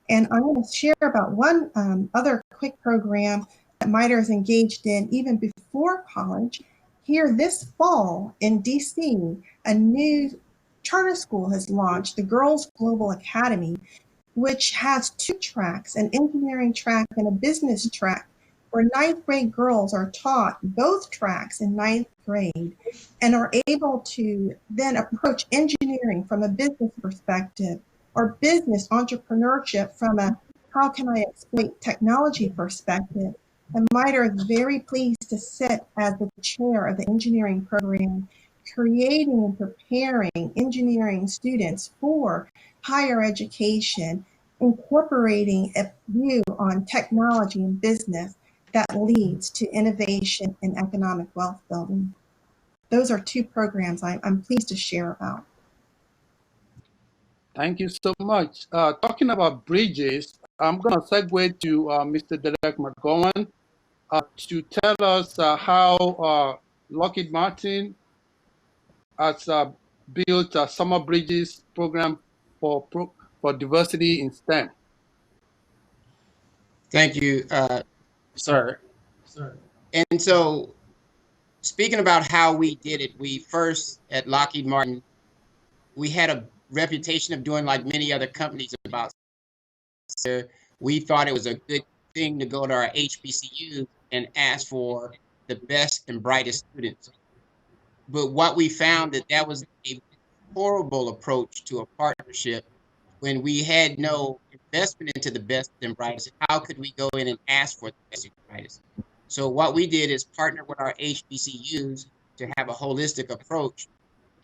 And I'm going to share about one other quick program that MITRE is engaged in even before college. Here this fall in DC, a new charter school has launched, the Girls Global Academy, which has 2 tracks, an engineering track and a business track, where 9th grade girls are taught both tracks in 9th grade and are able to then approach engineering from a business perspective or business entrepreneurship from a how can I exploit technology perspective. And MITRE is very pleased to sit as the chair of the engineering program, creating and preparing engineering students for higher education, incorporating a view on technology and business that leads to innovation and economic wealth building. Those are 2 programs I'm pleased to share about. Thank you so much. Talking about bridges, I'm going to segue to Mr. Derek McGowan to tell us how Lockheed Martin has built a summer bridges program for diversity in STEM. Thank you, sir. And so, speaking about how we did it, we first at Lockheed Martin, we had a reputation of doing like many other companies about. We thought it was a good thing to go to our HBCUs and ask for the best and brightest students. But what we found that was a horrible approach to a partnership when we had no investment into the best and brightest. How could we go in and ask for the best and brightest? So what we did is partner with our HBCUs to have a holistic approach.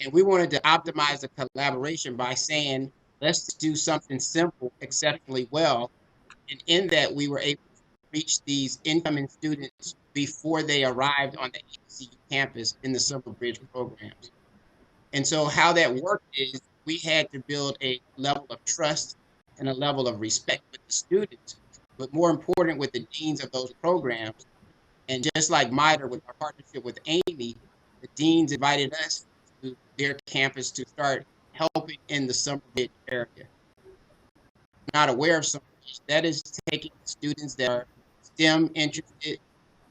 And we wanted to optimize the collaboration by saying, let's do something simple exceptionally well. And in that, we were able to reach these incoming students before they arrived on the HBCU campus in the summer bridge programs. And so how that worked is we had to build a level of trust and a level of respect with the students, but more important with the deans of those programs. And just like MITRE with our partnership with Amy, the deans invited us to their campus to start helping in the summer bridge area. Not aware of summer bridge, that is taking students that are STEM interested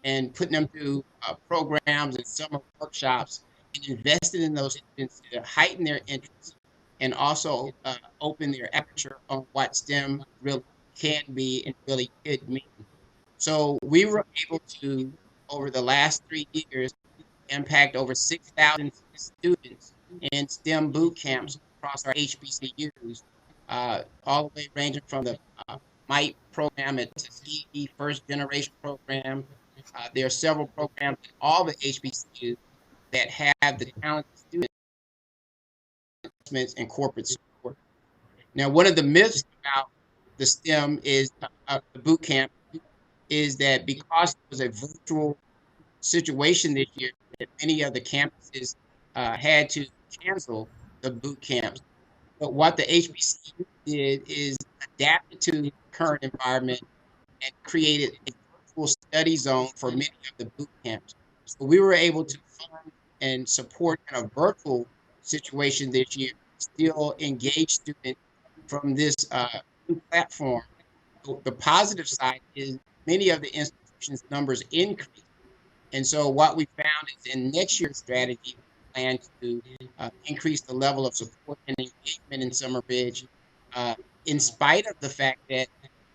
and putting them through programs and summer workshops and invested in those students to heighten their interest and also open their aperture on what STEM really can be and really could mean. So we were able to, over the last 3 years, impact over 6,000 students in STEM boot camps across our HBCUs, all the way ranging from the MITRE program at Tuskegee, first generation program. There are several programs in all the HBCUs that have the talented students and corporate support. Now, one of the myths about the STEM is the boot camp is that because it was a virtual situation this year, that many of the campuses had to cancel the boot camps. But what the HBCU did is adapted to the current environment and created a virtual study zone for many of the boot camps. So we were able to fund and support in a virtual situation this year, still engage students from this new platform. So the positive side is many of the institutions' numbers increased. And so what we found is in next year's strategy, we plan to increase the level of support and engagement in Summer Bridge, in spite of the fact that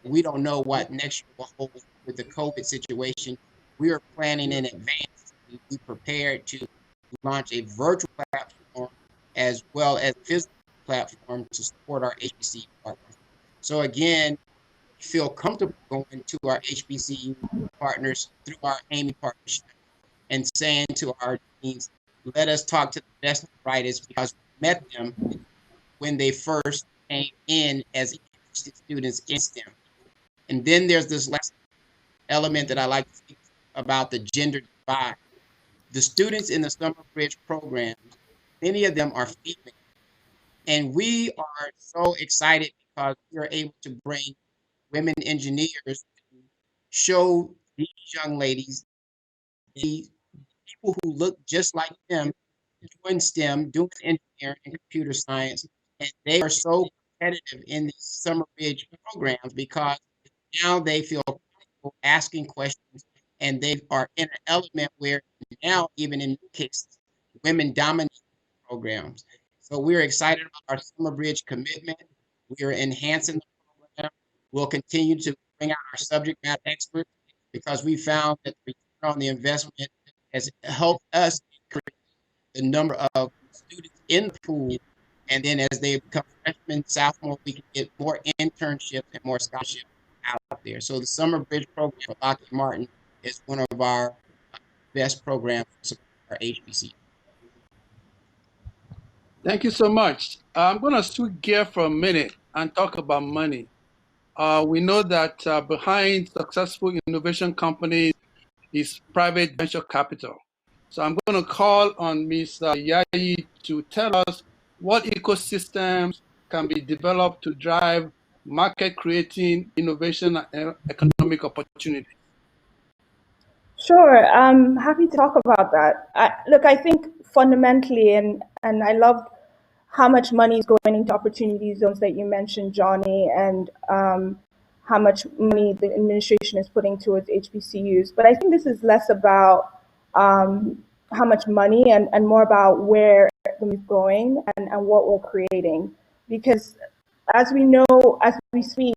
we don't know what next year will hold with the COVID situation. We are planning in advance to be prepared to launch a virtual platform as well as physical platform to support our HBCU partners. So again, we feel comfortable going to our HBCU partners through our Amy partnership and saying to our teams, let us talk to the best and brightest because we met them when they first came in as interested students in STEM. And then there's this last element that I like to speak about, the gender divide. The students in the Summer Bridge programs, many of them are female. And we are so excited because we are able to bring women engineers to show these young ladies, the people who look just like them, doing STEM, doing engineering and computer science, and they are so competitive in these summer bridge programs because now they feel comfortable asking questions and they are in an element where now, even in new cases, women dominate programs. So we're excited about our summer bridge commitment. We are enhancing the program. We'll continue to bring out our subject matter experts because we found that the return on the investment has helped us increase the number of students in the pool. And then as they become freshmen, sophomore, we can get more internships and more scholarships out there. So the Summer Bridge program for Lockheed Martin is one of our best programs to support our HBC. Thank you so much. I'm going to switch gear for a minute and talk about money. We know that behind successful innovation companies is private venture capital. So I'm going to call on Ms. Iyayi to tell us what ecosystems can be developed to drive market creating innovation and economic opportunity. Sure, I'm happy to talk about that. Look, I think fundamentally, and I love how much money is going into opportunity zones that you mentioned, Johnny, and how much money the administration is putting towards HBCUs. But I think this is less about how much money and more about where it's going and what we're creating. Because as we know, as we speak,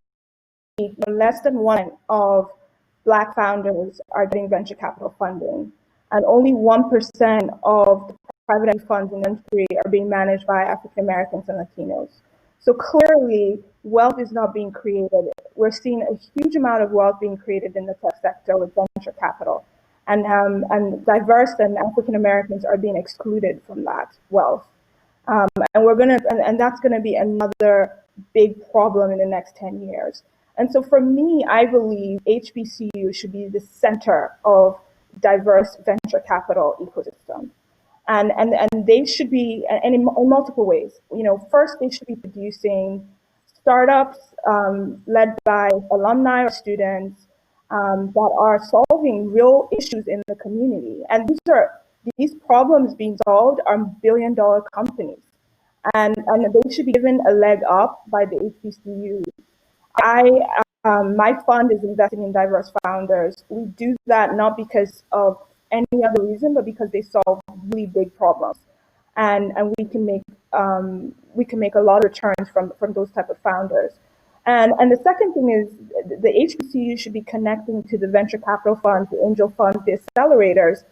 less than one of Black founders are getting venture capital funding, and only 1% of the private equity funds in the country are being managed by African Americans and Latinos. So clearly, wealth is not being created. We're seeing a huge amount of wealth being created in the tech sector with venture capital, and diverse and African Americans are being excluded from that wealth. And that's gonna be another big problem in the next 10 years. And so for me, I believe HBCU should be the center of diverse venture capital ecosystem. And they should be, and in multiple ways. First, they should be producing startups led by alumni or students that are solving real issues in the community. And these problems being solved are billion-dollar companies. And they should be given a leg up by the HBCUs. My fund is investing in diverse founders. We do that not because of any other reason, but because they solve really big problems, and we can make a lot of returns from those type of founders. And the second thing is the HBCU should be connecting to the venture capital funds, the angel funds, the accelerators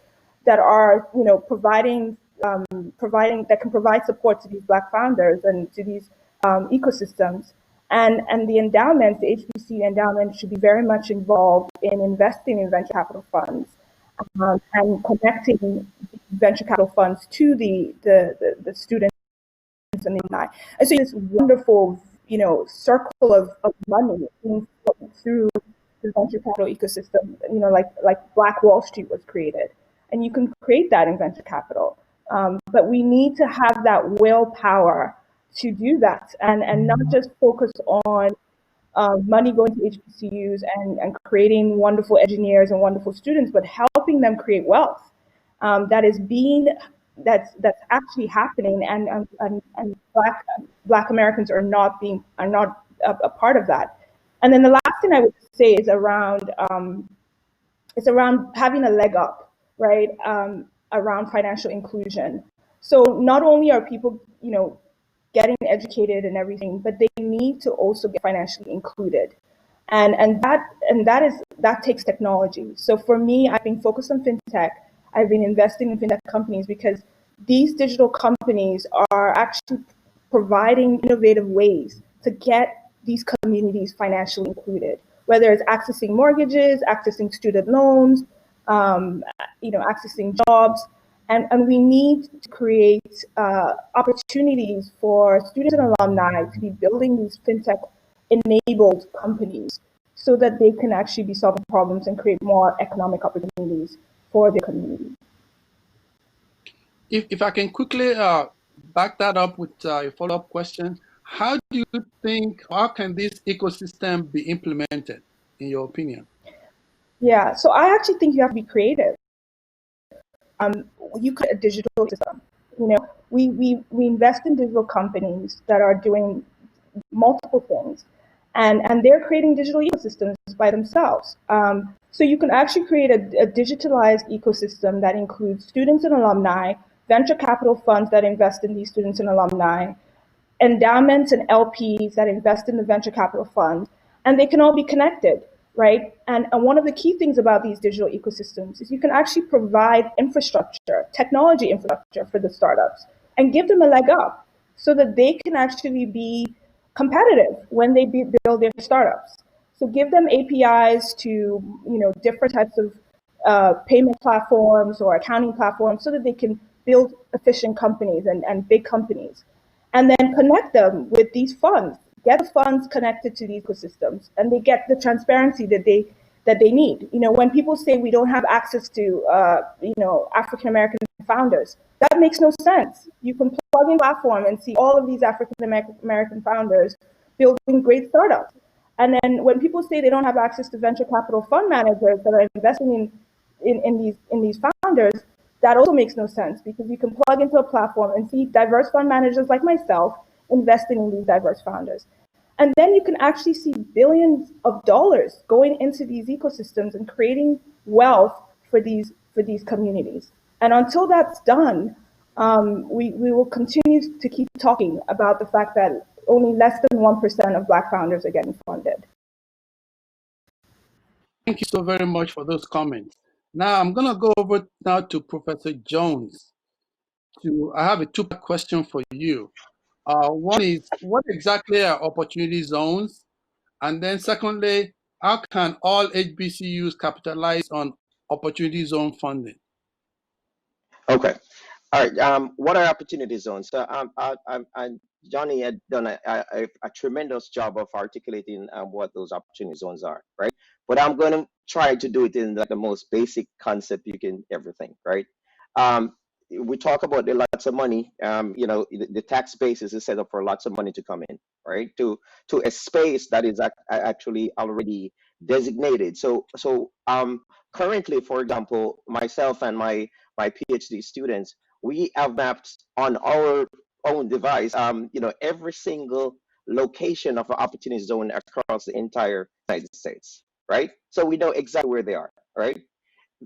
that are providing that can provide support to these Black founders and to these ecosystems. And the endowment, the HBCU endowment, should be very much involved in investing in venture capital funds and connecting venture capital funds to the students and the alumni. And so this wonderful, circle of money through the venture capital ecosystem, like Black Wall Street was created. And you can create that in venture capital. But we need to have that willpower to do that and not just focus on money going to HBCUs and creating wonderful engineers and wonderful students, but helping them create wealth that's actually happening, and Black Americans are not a part of that. And then the last thing I would say is around having a leg up, right? Around financial inclusion. So not only are people, getting educated and everything, but they need to also get financially included. And that takes technology. So for me, I've been focused on fintech. I've been investing in fintech companies because these digital companies are actually providing innovative ways to get these communities financially included, whether it's accessing mortgages, accessing student loans, accessing jobs. And we need to create opportunities for students and alumni to be building these fintech-enabled companies so that they can actually be solving problems and create more economic opportunities for the community. If I can quickly back that up with a follow-up question, how can this ecosystem be implemented, in your opinion? Yeah, so I actually think you have to be creative. You create a digital system. We invest in digital companies that are doing multiple things. And they're creating digital ecosystems by themselves. So you can actually create a digitalized ecosystem that includes students and alumni, venture capital funds that invest in these students and alumni, endowments and LPs that invest in the venture capital fund, and they can all be connected, right? And one of the key things about these digital ecosystems is you can actually provide infrastructure, technology infrastructure for the startups and give them a leg up so that they can actually be competitive when they build their startups. So give them APIs to different types of payment platforms or accounting platforms so that they can build efficient companies and big companies. And then connect them with these funds, get the funds connected to the ecosystems, and they get the transparency that they need. When people say we don't have access to African American founders, that makes no sense. You can plug in platform and see all of these African American founders building great startups. And then when people say they don't have access to venture capital fund managers that are investing in these founders, that also makes no sense because you can plug into a platform and see diverse fund managers like myself investing in these diverse founders. And then you can actually see billions of dollars going into these ecosystems and creating wealth for these communities. And until that's done, we will continue to keep talking about the fact that only less than 1% of Black founders are getting funded. Thank you so very much for those comments. Now I'm going to go over now to Professor Jones. I have a two-part question for you. One is, what exactly are opportunity zones? And then secondly, how can all HBCUs capitalize on opportunity zone funding? Okay. All right. What are opportunity zones? So Johnny had done a tremendous job of articulating what those opportunity zones are, right? But I'm going to try to do it in like the most basic concept you can ever think, right? We talk about the lots of money. The tax basis is set up for lots of money to come in, right? To a space that is actually already designated. So currently, for example, myself and my PhD students, we have mapped on our own device, every single location of an opportunity zone across the entire United States, right? So we know exactly where they are, right?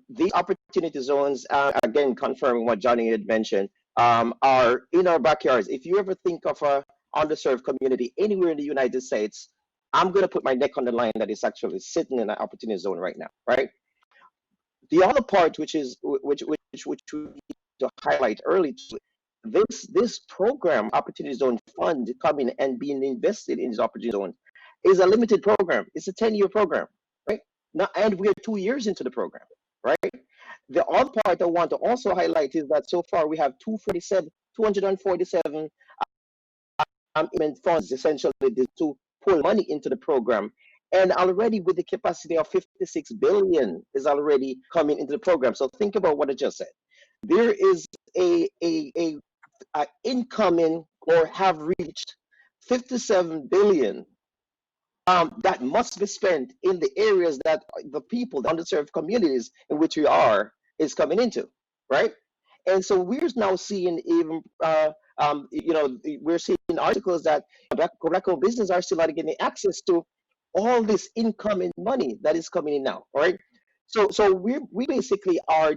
These opportunity zones, again, confirming what Johnny had mentioned, are in our backyards. If you ever think of a underserved community anywhere in the United States, I'm going to put my neck on the line that is actually sitting in an opportunity zone right now, right? The other part, which we need to highlight early, this program, Opportunity Zone Fund, coming and being invested in these opportunity zones, is a limited program. It's a 10-year program, right? Now, and we're 2 years into the program, right? The other part I want to also highlight is that so far we have 247 funds essentially to pull money into the program. And already with the capacity of 56 billion is already coming into the program. So think about what I just said. There is a incoming or have reached 57 billion that must be spent in the areas that the people, the underserved communities in which we are, is coming into, right? And so we're now seeing even, we're seeing articles that black-owned businesses are still not getting access to all this incoming money that is coming in now, all right? So we basically are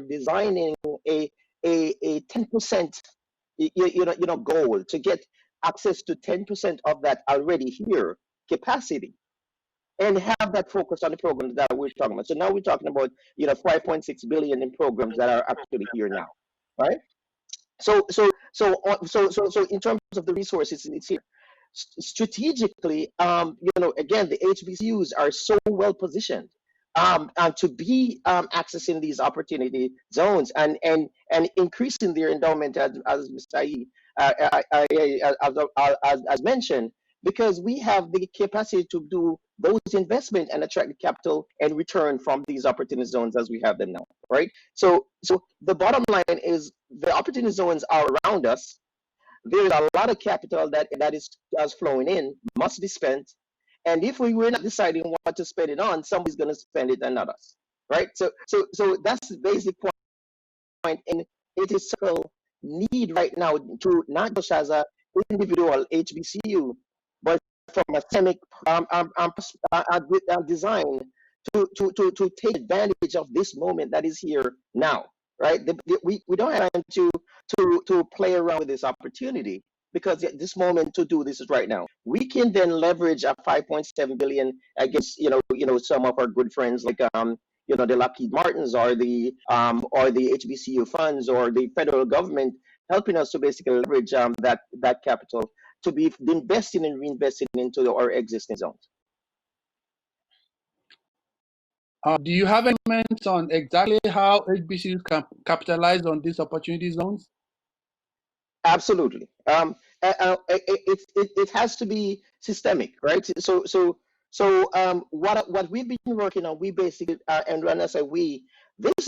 designing a 10% goal to get access to 10% of that already here capacity and have that focus on the programs that we're talking about. So now we're talking about 5.6 billion in programs that are actually here now, right? So in terms of the resources, it's here. Strategically, again, the HBCUs are so well positioned to be accessing these opportunity zones and increasing their endowment, as Mr. Iyayi as mentioned, because we have the capacity to do those investment and attract capital and return from these opportunity zones as we have them now, right? So the bottom line is the opportunity zones are around us. There's a lot of capital that is flowing in, must be spent. And if we were not deciding what to spend it on, somebody's going to spend it and not us, right? So that's the basic point. And it is so need right now to not just as a individual HBCU, from a systemic design to take advantage of this moment that is here now, right? We don't have time to play around with this opportunity, because this moment to do this is right now. We can then leverage a 5.7 billion against some of our good friends like the Lockheed Martins or the HBCU funds or the federal government, helping us to basically leverage that capital to be investing and reinvesting into our existing zones. Do you have any comments on exactly how HBCUs can capitalize on these opportunity zones? Absolutely. It has to be systemic, right? What we've been working on, we basically and when I say we, this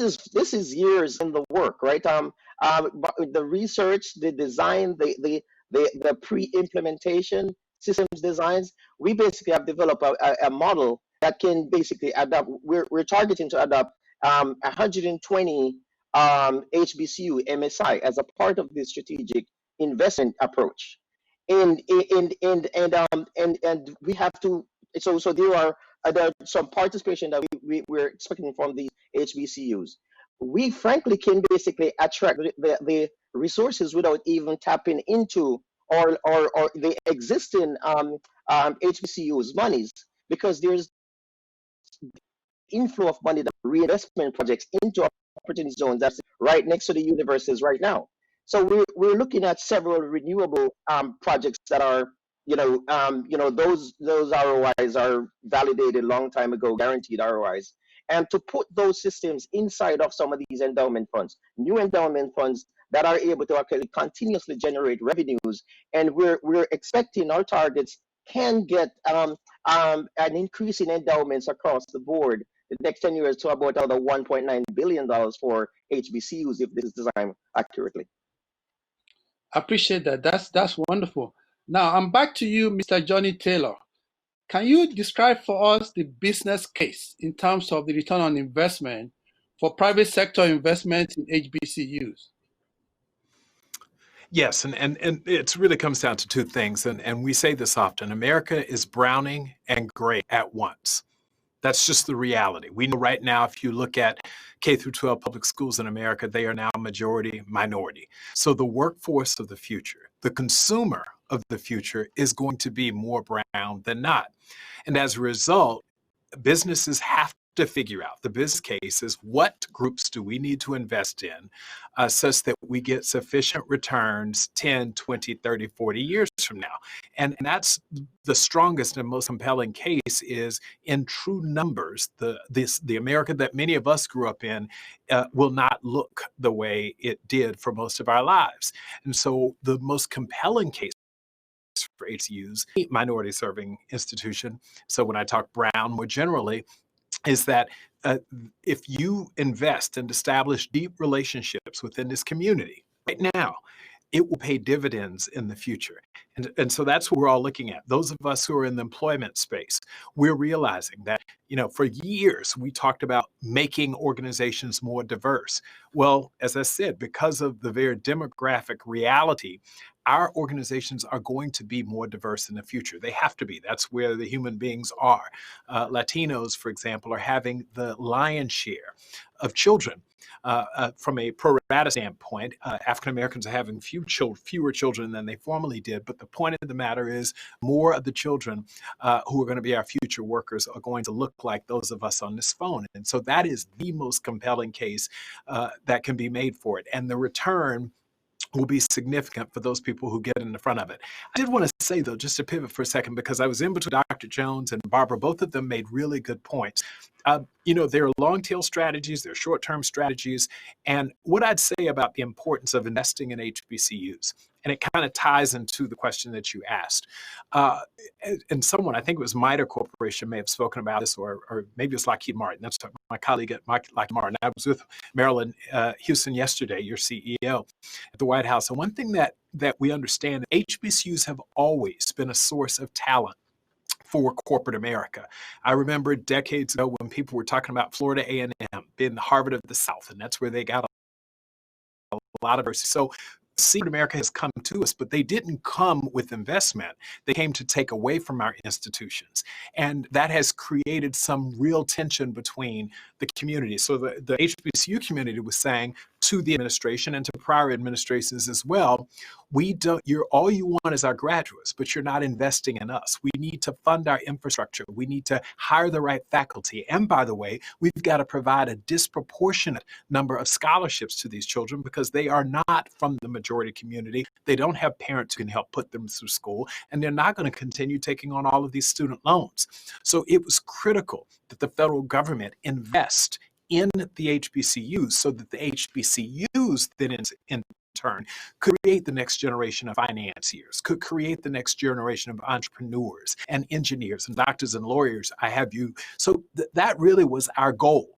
is years in the work, right? The research, the design, the pre-implementation systems designs. We basically have developed a model that can basically adopt. We're targeting to adopt 120 HBCU MSI as a part of this strategic investment approach, and we have to. So there are some participation that we're expecting from the HBCUs. We frankly can basically attract the resources without even tapping into or the existing HBCUs monies, because there's inflow of money, the reinvestment projects into opportunity zones that's right next to the universities right now. So we're looking at several renewable projects that are, those ROIs are validated long time ago, guaranteed ROIs, and to put those systems inside of some of these endowment funds, new endowment funds that are able to actually continuously generate revenues, and we're expecting our targets can get an increase in endowments across the board the next 10 years to about another $1.9 billion for HBCUs if this is designed accurately. I appreciate that. That's wonderful. Now I'm back to you, Mr. Johnny Taylor. Can you describe for us the business case in terms of the return on investment for private sector investment in HBCUs? Yes, and it really comes down to two things, and we say this often. America is browning and gray at once. That's just the reality. We know right now, if you look at K through 12 public schools in America, they are now majority minority. So the workforce of the future, the consumer of the future is going to be more brown than not. And as a result, businesses have to figure out, the business case is, what groups do we need to invest in such that we get sufficient returns 10, 20, 30, 40 years from now. And that's the strongest and most compelling case is in true numbers. The America that many of us grew up in will not look the way it did for most of our lives. And so the most compelling case for HBCUs, minority serving institution, so when I talk brown more generally, is that if you invest and establish deep relationships within this community right now, it will pay dividends in the future. And so that's what we're all looking at. Those of us who are in the employment space, we're realizing that, for years we talked about making organizations more diverse. Well, as I said, because of the very demographic reality, our organizations are going to be more diverse in the future. They have to be. That's where the human beings are. Latinos, for example, are having the lion's share of children. From a pro rata standpoint, African Americans are having fewer children than they formerly did. But the point of the matter is, more of the children who are going to be our future workers are going to look like those of us on this phone. And so that is the most compelling case that can be made for it. And the return will be significant for those people who get in the front of it. I did want to say, though, just to pivot for a second, because I was in between Dr. Jones and Barbara. Both of them made really good points. There are long-tail strategies, there are short-term strategies. And what I'd say about the importance of investing in HBCUs, and it kind of ties into the question that you asked. And someone, I think it was MITRE Corporation, may have spoken about this, or maybe it was Lockheed Martin. That's my colleague at Lockheed Martin. I was with Marilyn Houston yesterday, your CEO, at the White House. And one thing that we understand, HBCUs have always been a source of talent for corporate America. I remember decades ago when people were talking about Florida A&M being the Harvard of the South, and that's where they got a lot of diversity. So corporate America has come to us, but they didn't come with investment. They came to take away from our institutions. And that has created some real tension between the community. So the HBCU community was saying to the administration and to prior administrations as well, all you want is our graduates, but you're not investing in us. We need to fund our infrastructure. We need to hire the right faculty. And by the way, we've got to provide a disproportionate number of scholarships to these children because they are not from the majority community. They don't have parents who can help put them through school, and they're not going to continue taking on all of these student loans. So it was critical that the federal government invest in the HBCUs so that the HBCUs then in turn could create the next generation of financiers, could create the next generation of entrepreneurs and engineers and doctors and lawyers, I have you. So that really was our goal.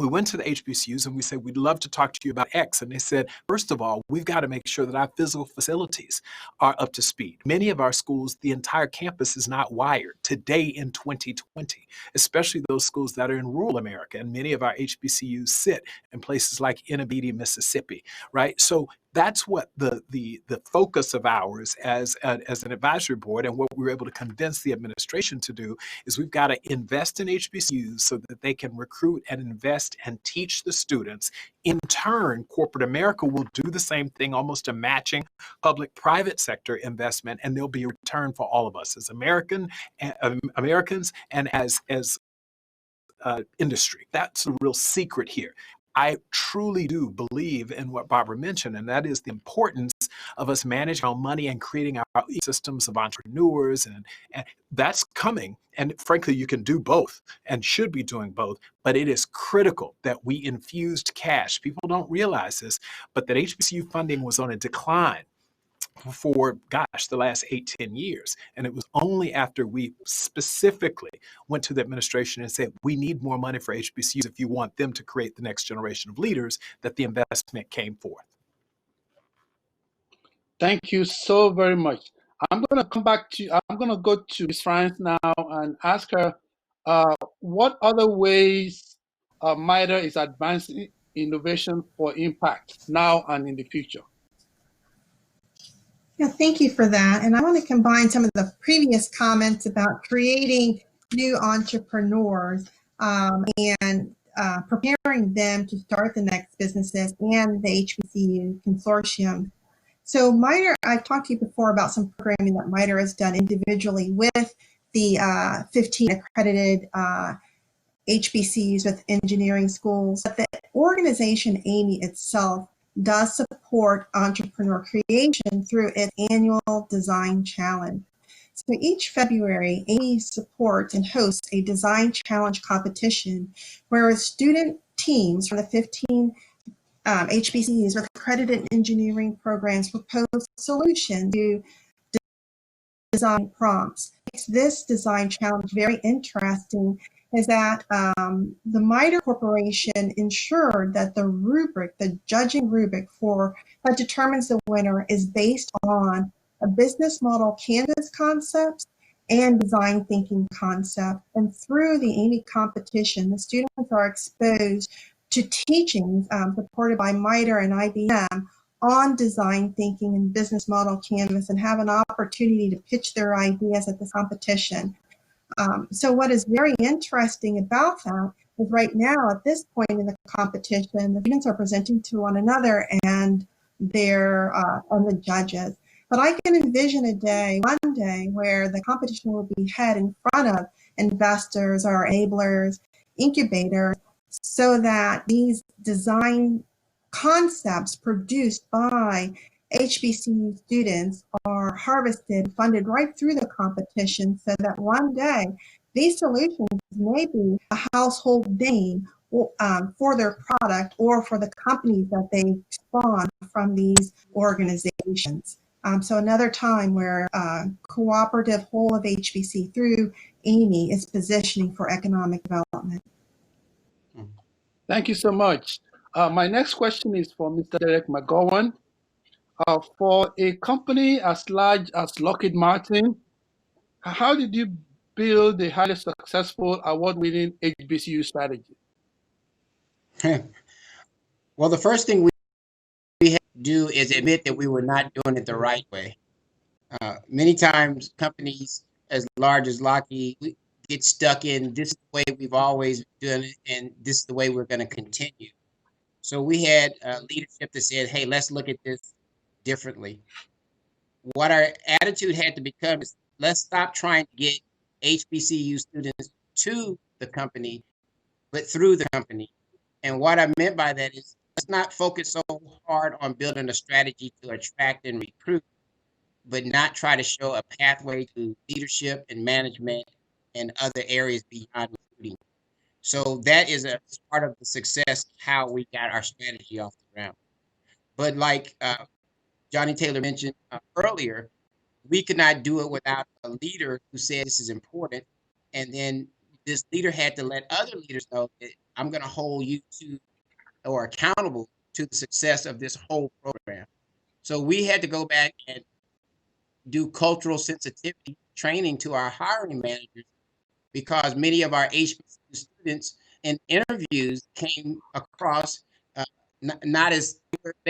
We went to the HBCUs and we said, we'd love to talk to you about X. And they said, first of all, we've got to make sure that our physical facilities are up to speed. Many of our schools, the entire campus is not wired today in 2020, especially those schools that are in rural America. And many of our HBCUs sit in places like Inabidi, Mississippi, right? So that's what the focus of ours as an advisory board and what we were able to convince the administration to do is we've got to invest in HBCUs so that they can recruit and invest and teach the students. In turn, corporate America will do the same thing, almost a matching public-private sector investment, and there'll be a return for all of us as Americans and as industry. That's the real secret here. I truly do believe in what Barbara mentioned, and that is the importance of us managing our money and creating our systems of entrepreneurs, and that's coming. And frankly, you can do both and should be doing both, but it is critical that we infused cash. People don't realize this, but that HBCU funding was on a decline for, the last 8-10 years. And it was only after we specifically went to the administration and said, we need more money for HBCUs if you want them to create the next generation of leaders, that the investment came forth. Thank you so very much. I'm going to go to Ms. France now and ask her what other ways MITRE is advancing innovation for impact now and in the future. Yeah, thank you for that. And I want to combine some of the previous comments about creating new entrepreneurs and preparing them to start the next businesses and the HBCU consortium. So MITRE, I've talked to you before about some programming that MITRE has done individually with the 15 accredited HBCUs with engineering schools. But the organization AMY itself does support entrepreneur creation through its annual design challenge. So each February, AMY supports and hosts a design challenge competition where student teams from the 15 HBCUs with accredited engineering programs propose solutions to design prompts. What makes this design challenge very interesting is that the MITRE Corporation ensured that the rubric, the judging rubric that determines the winner is based on a business model canvas concepts and design thinking concept. And through the AMY competition, the students are exposed to teachings supported by MITRE and IBM on design thinking and business model canvas and have an opportunity to pitch their ideas at this competition. So what is very interesting about that is right now at this point in the competition, the students are presenting to one another and the judges. But I can envision one day where the competition will be held in front of investors or enablers, incubators, so that these design concepts produced by HBCU students are harvested, funded right through the competition, so that one day these solutions may be a household name for their product or for the companies that they spawn from these organizations. So another time where cooperative whole of HBC through AMY is positioning for economic development. Thank you so much. My next question is for Mr. Derek McGowan. For a company as large as Lockheed Martin, how did you build a highly successful award-winning HBCU strategy? Well, the first thing we have to do is admit that we were not doing it the right way. Many times companies as large as Lockheed get stuck in this is the way we've always done it and this is the way we're going to continue. So we had leadership that said, hey, let's look at this differently. What our attitude had to become is let's stop trying to get HBCU students to the company, but through the company. And what I meant by that is let's not focus so hard on building a strategy to attract and recruit, but not try to show a pathway to leadership and management and other areas beyond recruiting. So that is a part of the success, how we got our strategy off the ground. But like Johnny Taylor mentioned earlier, we could not do it without a leader who said this is important. And then this leader had to let other leaders know that I'm going to hold you to or accountable to the success of this whole program. So we had to go back and do cultural sensitivity training to our hiring managers because many of our HBCU students in interviews came across not as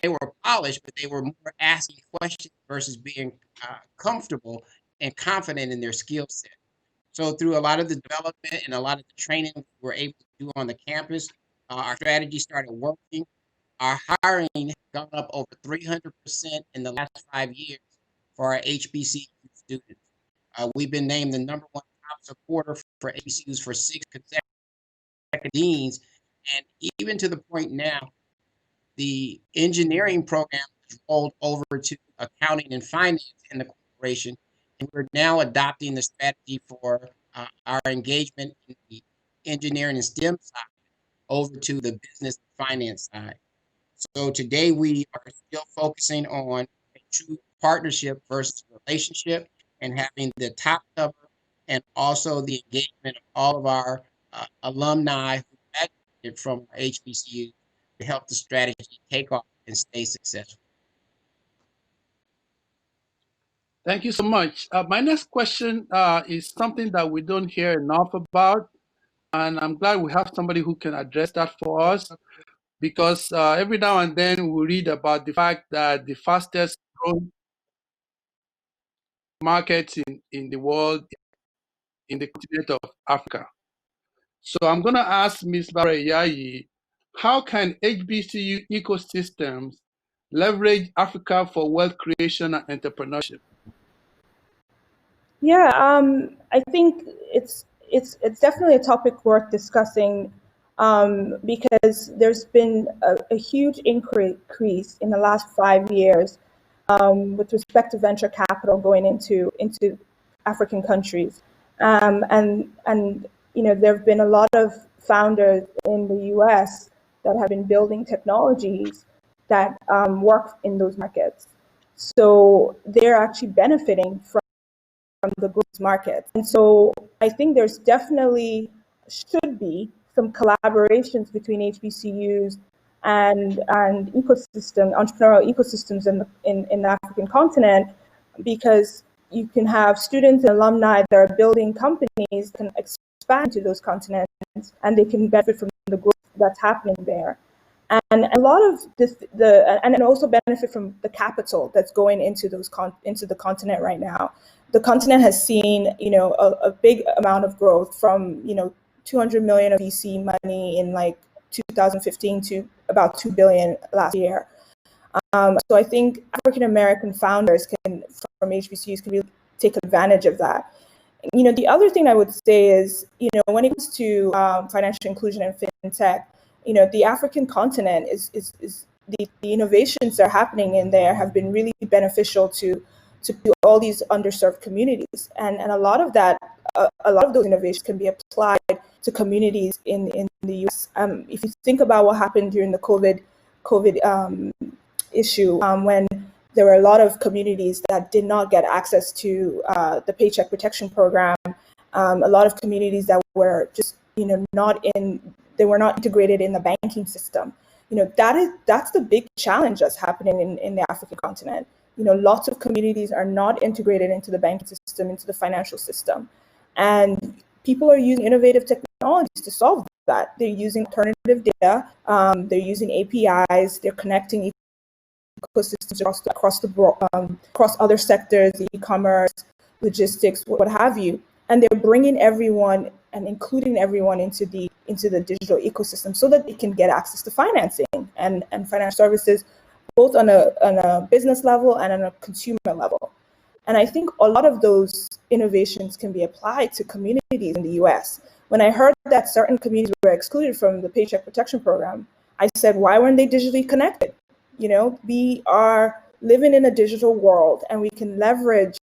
they were polished, but they were more asking questions versus being comfortable and confident in their skill set. So through a lot of the development and a lot of the training we were able to do on the campus, our strategy started working. Our hiring has gone up over 300% in the last 5 years for our HBCU students. We've been named the #1 top supporter for HBCUs for 6 consecutive deans, and even to the point now, the engineering program has rolled over to accounting and finance in the corporation, and we're now adopting the strategy for our engagement in the engineering and STEM side over to the business and finance side. So today we are still focusing on a true partnership versus relationship and having the top cover and also the engagement of all of our alumni who graduated from our HBCU to help the strategy take off and stay successful. Thank you so much. My next question is something that we don't hear enough about, and I'm glad we have somebody who can address that for us, because every now and then we read about the fact that the fastest growing markets in the world in the continent of Africa. So I'm going to ask Ms. Barbara Iyayi, how can HBCU ecosystems leverage Africa for wealth creation and entrepreneurship? Yeah, I think it's definitely a topic worth discussing because there's been a huge increase in the last 5 years with respect to venture capital going into African countries, and you know there have been a lot of founders in the U.S. that have been building technologies that work in those markets, so they're actually benefiting from the growth market. And so I think there's definitely should be some collaborations between HBCUs and entrepreneurial ecosystems in the African continent, because you can have students and alumni that are building companies can expand to those continents and they can benefit from the growth that's happening there. And a lot of this, and also benefit from the capital that's going into into the continent right now. The continent has seen, you know, a big amount of growth from, you know, 200 million of VC money in like 2015 to about 2 billion last year. So I think African American founders from HBCUs can really take advantage of that. You know, the other thing I would say is, you know, when it comes to financial inclusion and fintech, you know, the African continent is the innovations that are happening in there have been really beneficial to all these underserved communities, and a lot of that, a lot of those innovations can be applied to communities in the U.S. If you think about what happened during the COVID issue, when there were a lot of communities that did not get access to the Paycheck Protection Program, a lot of communities that were just, you know, they were not integrated in the banking system. You know, that's the big challenge that's happening in the African continent. You know, lots of communities are not integrated into the banking system, into the financial system. And people are using innovative technologies to solve that. They're using alternative data, they're using APIs, they're connecting ecosystems across other sectors, e-commerce, logistics, what have you. And they're bringing everyone and including everyone into the digital ecosystem so that they can get access to financing and financial services, both on a business level and on a consumer level. And I think a lot of those innovations can be applied to communities in the US. When I heard that certain communities were excluded from the Paycheck Protection Program, I said, why weren't they digitally connected? You know, we are living in a digital world and we can leverage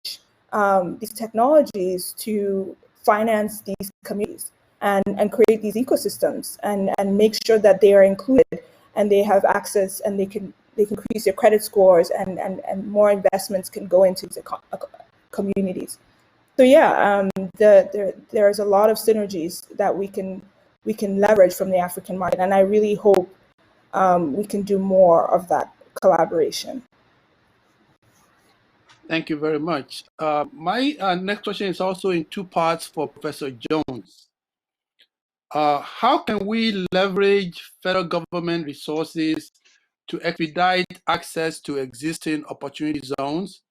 these technologies to finance these communities and create these ecosystems and make sure that they are included and they have access and they can increase their credit scores and more investments can go into the communities. So yeah, there's a lot of synergies that we can leverage from the African market, and I really hope we can do more of that collaboration. Thank you very much. My next question is also in two parts for Professor Jones. How can we leverage federal government resources to expedite access to existing opportunity zones?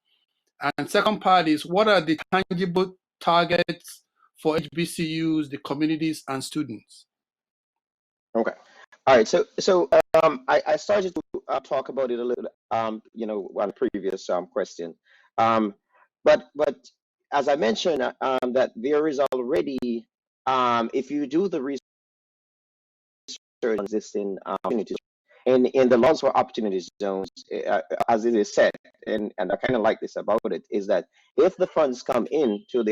And second part is, what are the tangible targets for HBCUs, the communities, and students? Okay. All right. I started to talk about it a little, on the previous question. But as I mentioned, that there is already, if you do the research on existing opportunities, in the laws for opportunity zones, as it is said, and I kind of like this about it, is that if the funds come in to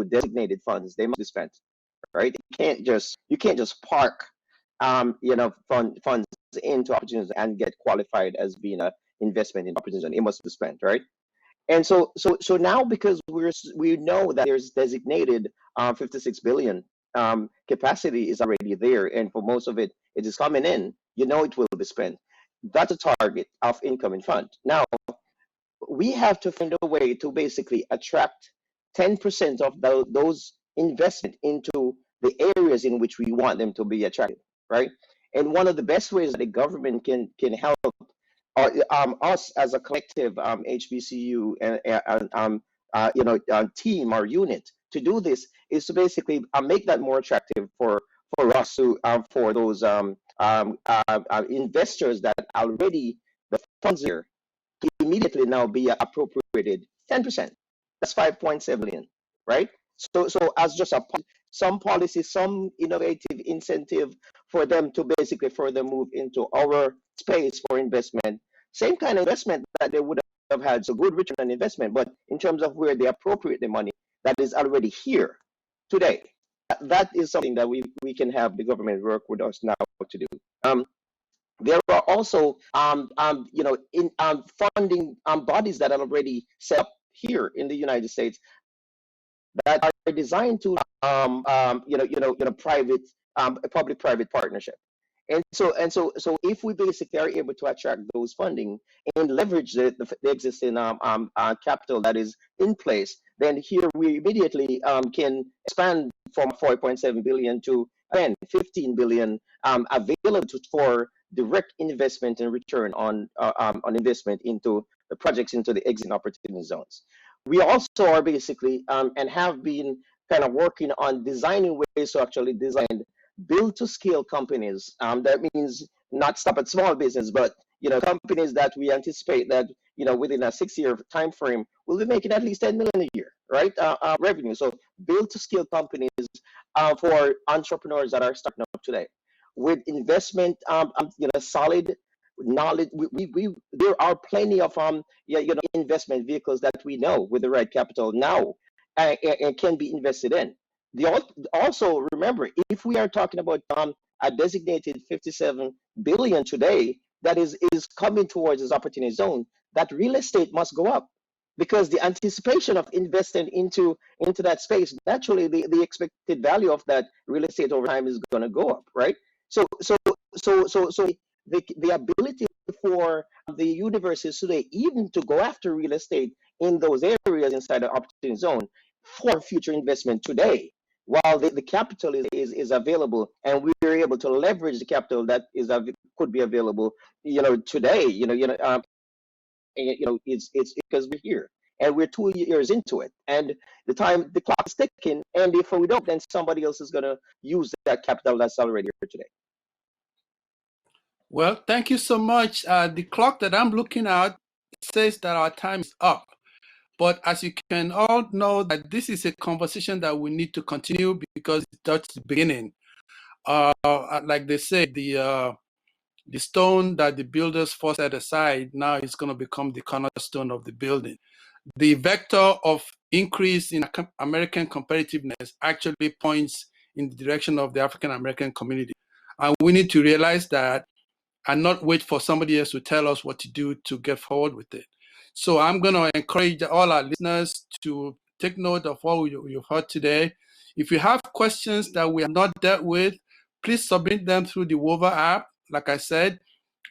designated funds, they must be spent, right? You can't just park funds into opportunities and get qualified as being an investment in opportunities, and it must be spent, right? And so now, because we know that there's designated 56 billion capacity is already there, and for most of it, it is coming in. It will be spent. That's a target of incoming fund. Now, we have to find a way to basically attract 10% of those investment into the areas in which we want them to be attracted, right? And one of the best ways that the government can help us as a collective HBCU and team or unit to do this is to basically make that more attractive for us to for those investors that already the funds here immediately now be appropriated 10%. That's 5.7 billion, right? So as just some policy, some innovative incentive for them to basically further move into our space for investment. Same kind of investment that they would have had, so good return on investment, but in terms of where they appropriate the money that is already here today. That is something that we can have the government work with us now to do. There are also funding bodies that are already set up here in the United States that are designed to private public-private partnership. And so if we basically are able to attract those funding and leverage the existing capital that is in place, then here we immediately can expand from 4.7 billion to 15 billion available for direct investment and return on investment into the projects into the exit opportunity zones. We also are basically and have been kind of working on designing ways to actually design build to scale companies. That means not stop at small business, but companies that we anticipate that within a 6-year time frame will be making at least 10 million a year, right? Revenue. So build to scale companies for entrepreneurs that are starting up today with investment, solid knowledge. There are plenty of investment vehicles that we know with the right capital now and can be invested in. Also, remember, if we are talking about a designated 57 billion today that is coming towards this opportunity zone, that real estate must go up because the anticipation of investing into that space, naturally the expected value of that real estate over time is going to go up, right? So the ability for the universities today even to go after real estate in those areas inside the opportunity zone for future investment today, while the capital is available and we are able to leverage the capital that could be available, today, it's because we're here and we're 2 years into it, and the clock is ticking. And if we don't, then somebody else is going to use that capital that's already here today. Well, thank you so much. The clock that I'm looking at says that our time is up. But as you can all know, that this is a conversation that we need to continue because it's just the beginning. Like they say, the stone that the builders first set aside now is going to become the cornerstone of the building. The vector of increase in American competitiveness actually points in the direction of the African American community. And we need to realize that and not wait for somebody else to tell us what to do to get forward with it. So I'm going to encourage all our listeners to take note of what you've heard today. If you have questions that we have not dealt with, please submit them through the WOVA app. Like I said,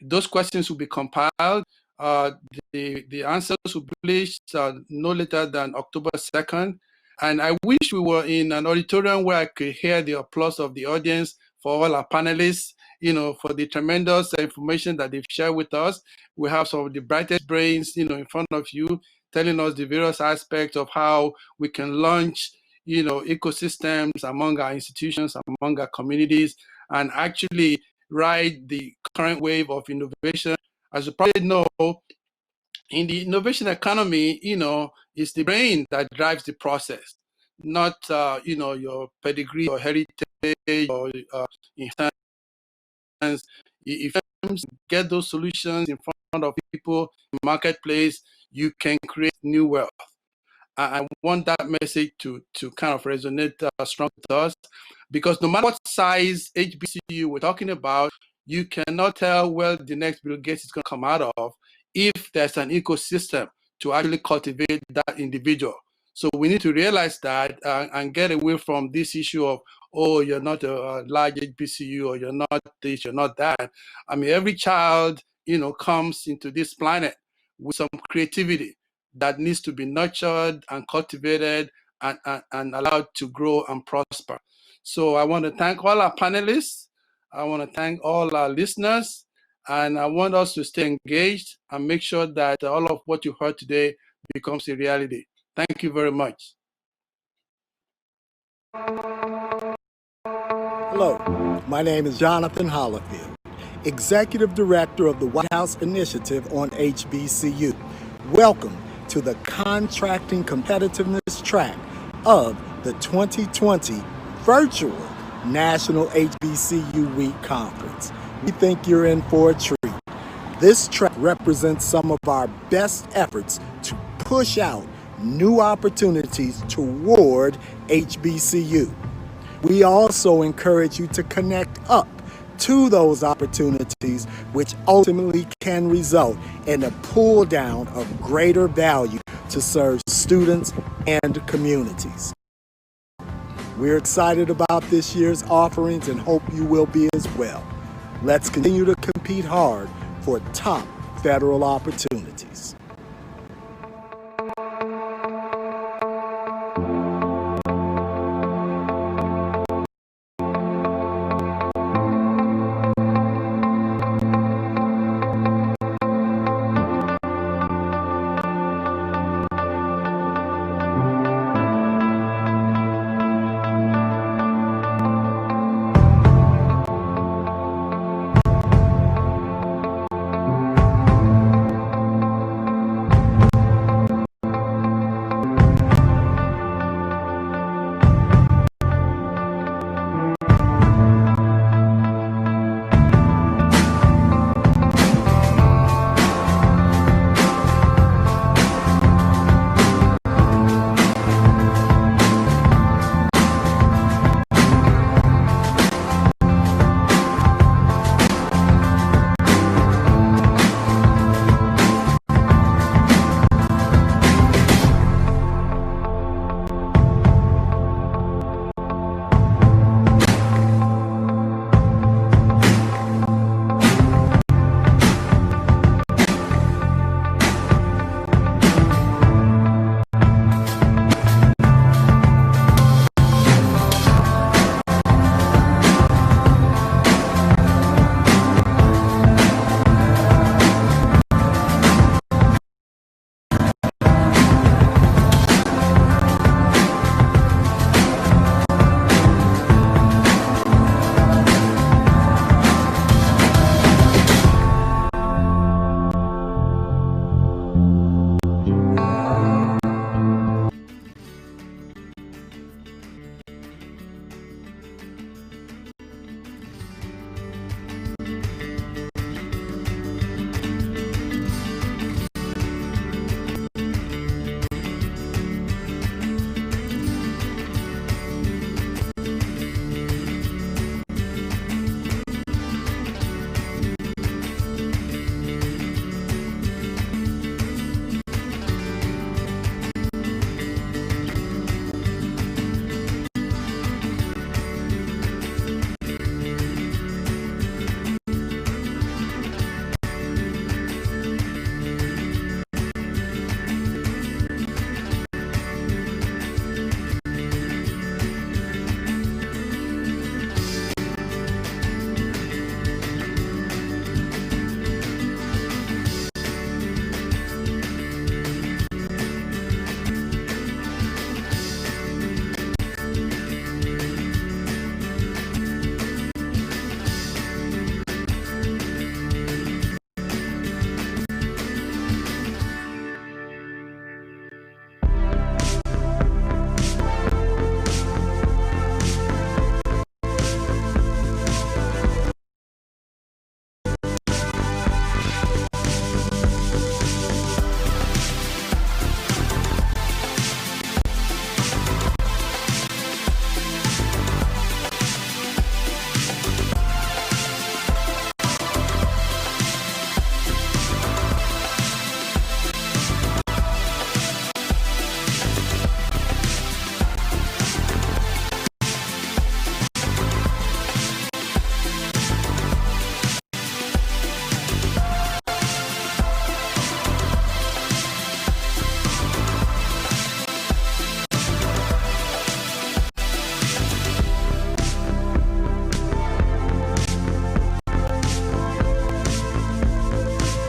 those questions will be compiled. The answers will be published no later than October 2nd. And I wish we were in an auditorium where I could hear the applause of the audience for all our panelists, for the tremendous information that they've shared with us. We have some of the brightest brains, in front of you, telling us the various aspects of how we can launch, ecosystems among our institutions, among our communities, and actually ride the current wave of innovation. As you probably know, in the innovation economy, it's the brain that drives the process, not, your pedigree or heritage or instance. If you get those solutions in front of people in the marketplace, you can create new wealth. I want that message to kind of resonate strong with us, because no matter what size HBCU we're talking about, you cannot tell where the next Bill Gates is going to come out of if there's an ecosystem to actually cultivate that individual. So we need to realize that and get away from this issue of, oh, you're not a large HBCU, or you're not this, you're not that. I mean, every child, comes into this planet with some creativity that needs to be nurtured and cultivated and allowed to grow and prosper. So I want to thank all our panelists. I want to thank all our listeners. And I want us to stay engaged and make sure that all of what you heard today becomes a reality. Thank you very much. Hello, my name is Jonathan Hollifield, Executive Director of the White House Initiative on HBCU. Welcome to the Contracting Competitiveness track of the 2020 Virtual National HBCU Week Conference. We think you're in for a treat. This track represents some of our best efforts to push out new opportunities toward HBCU. We also encourage you to connect up to those opportunities, which ultimately can result in a pull down of greater value to serve students and communities. We're excited about this year's offerings and hope you will be as well. Let's continue to compete hard for top federal opportunities.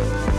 Thank you.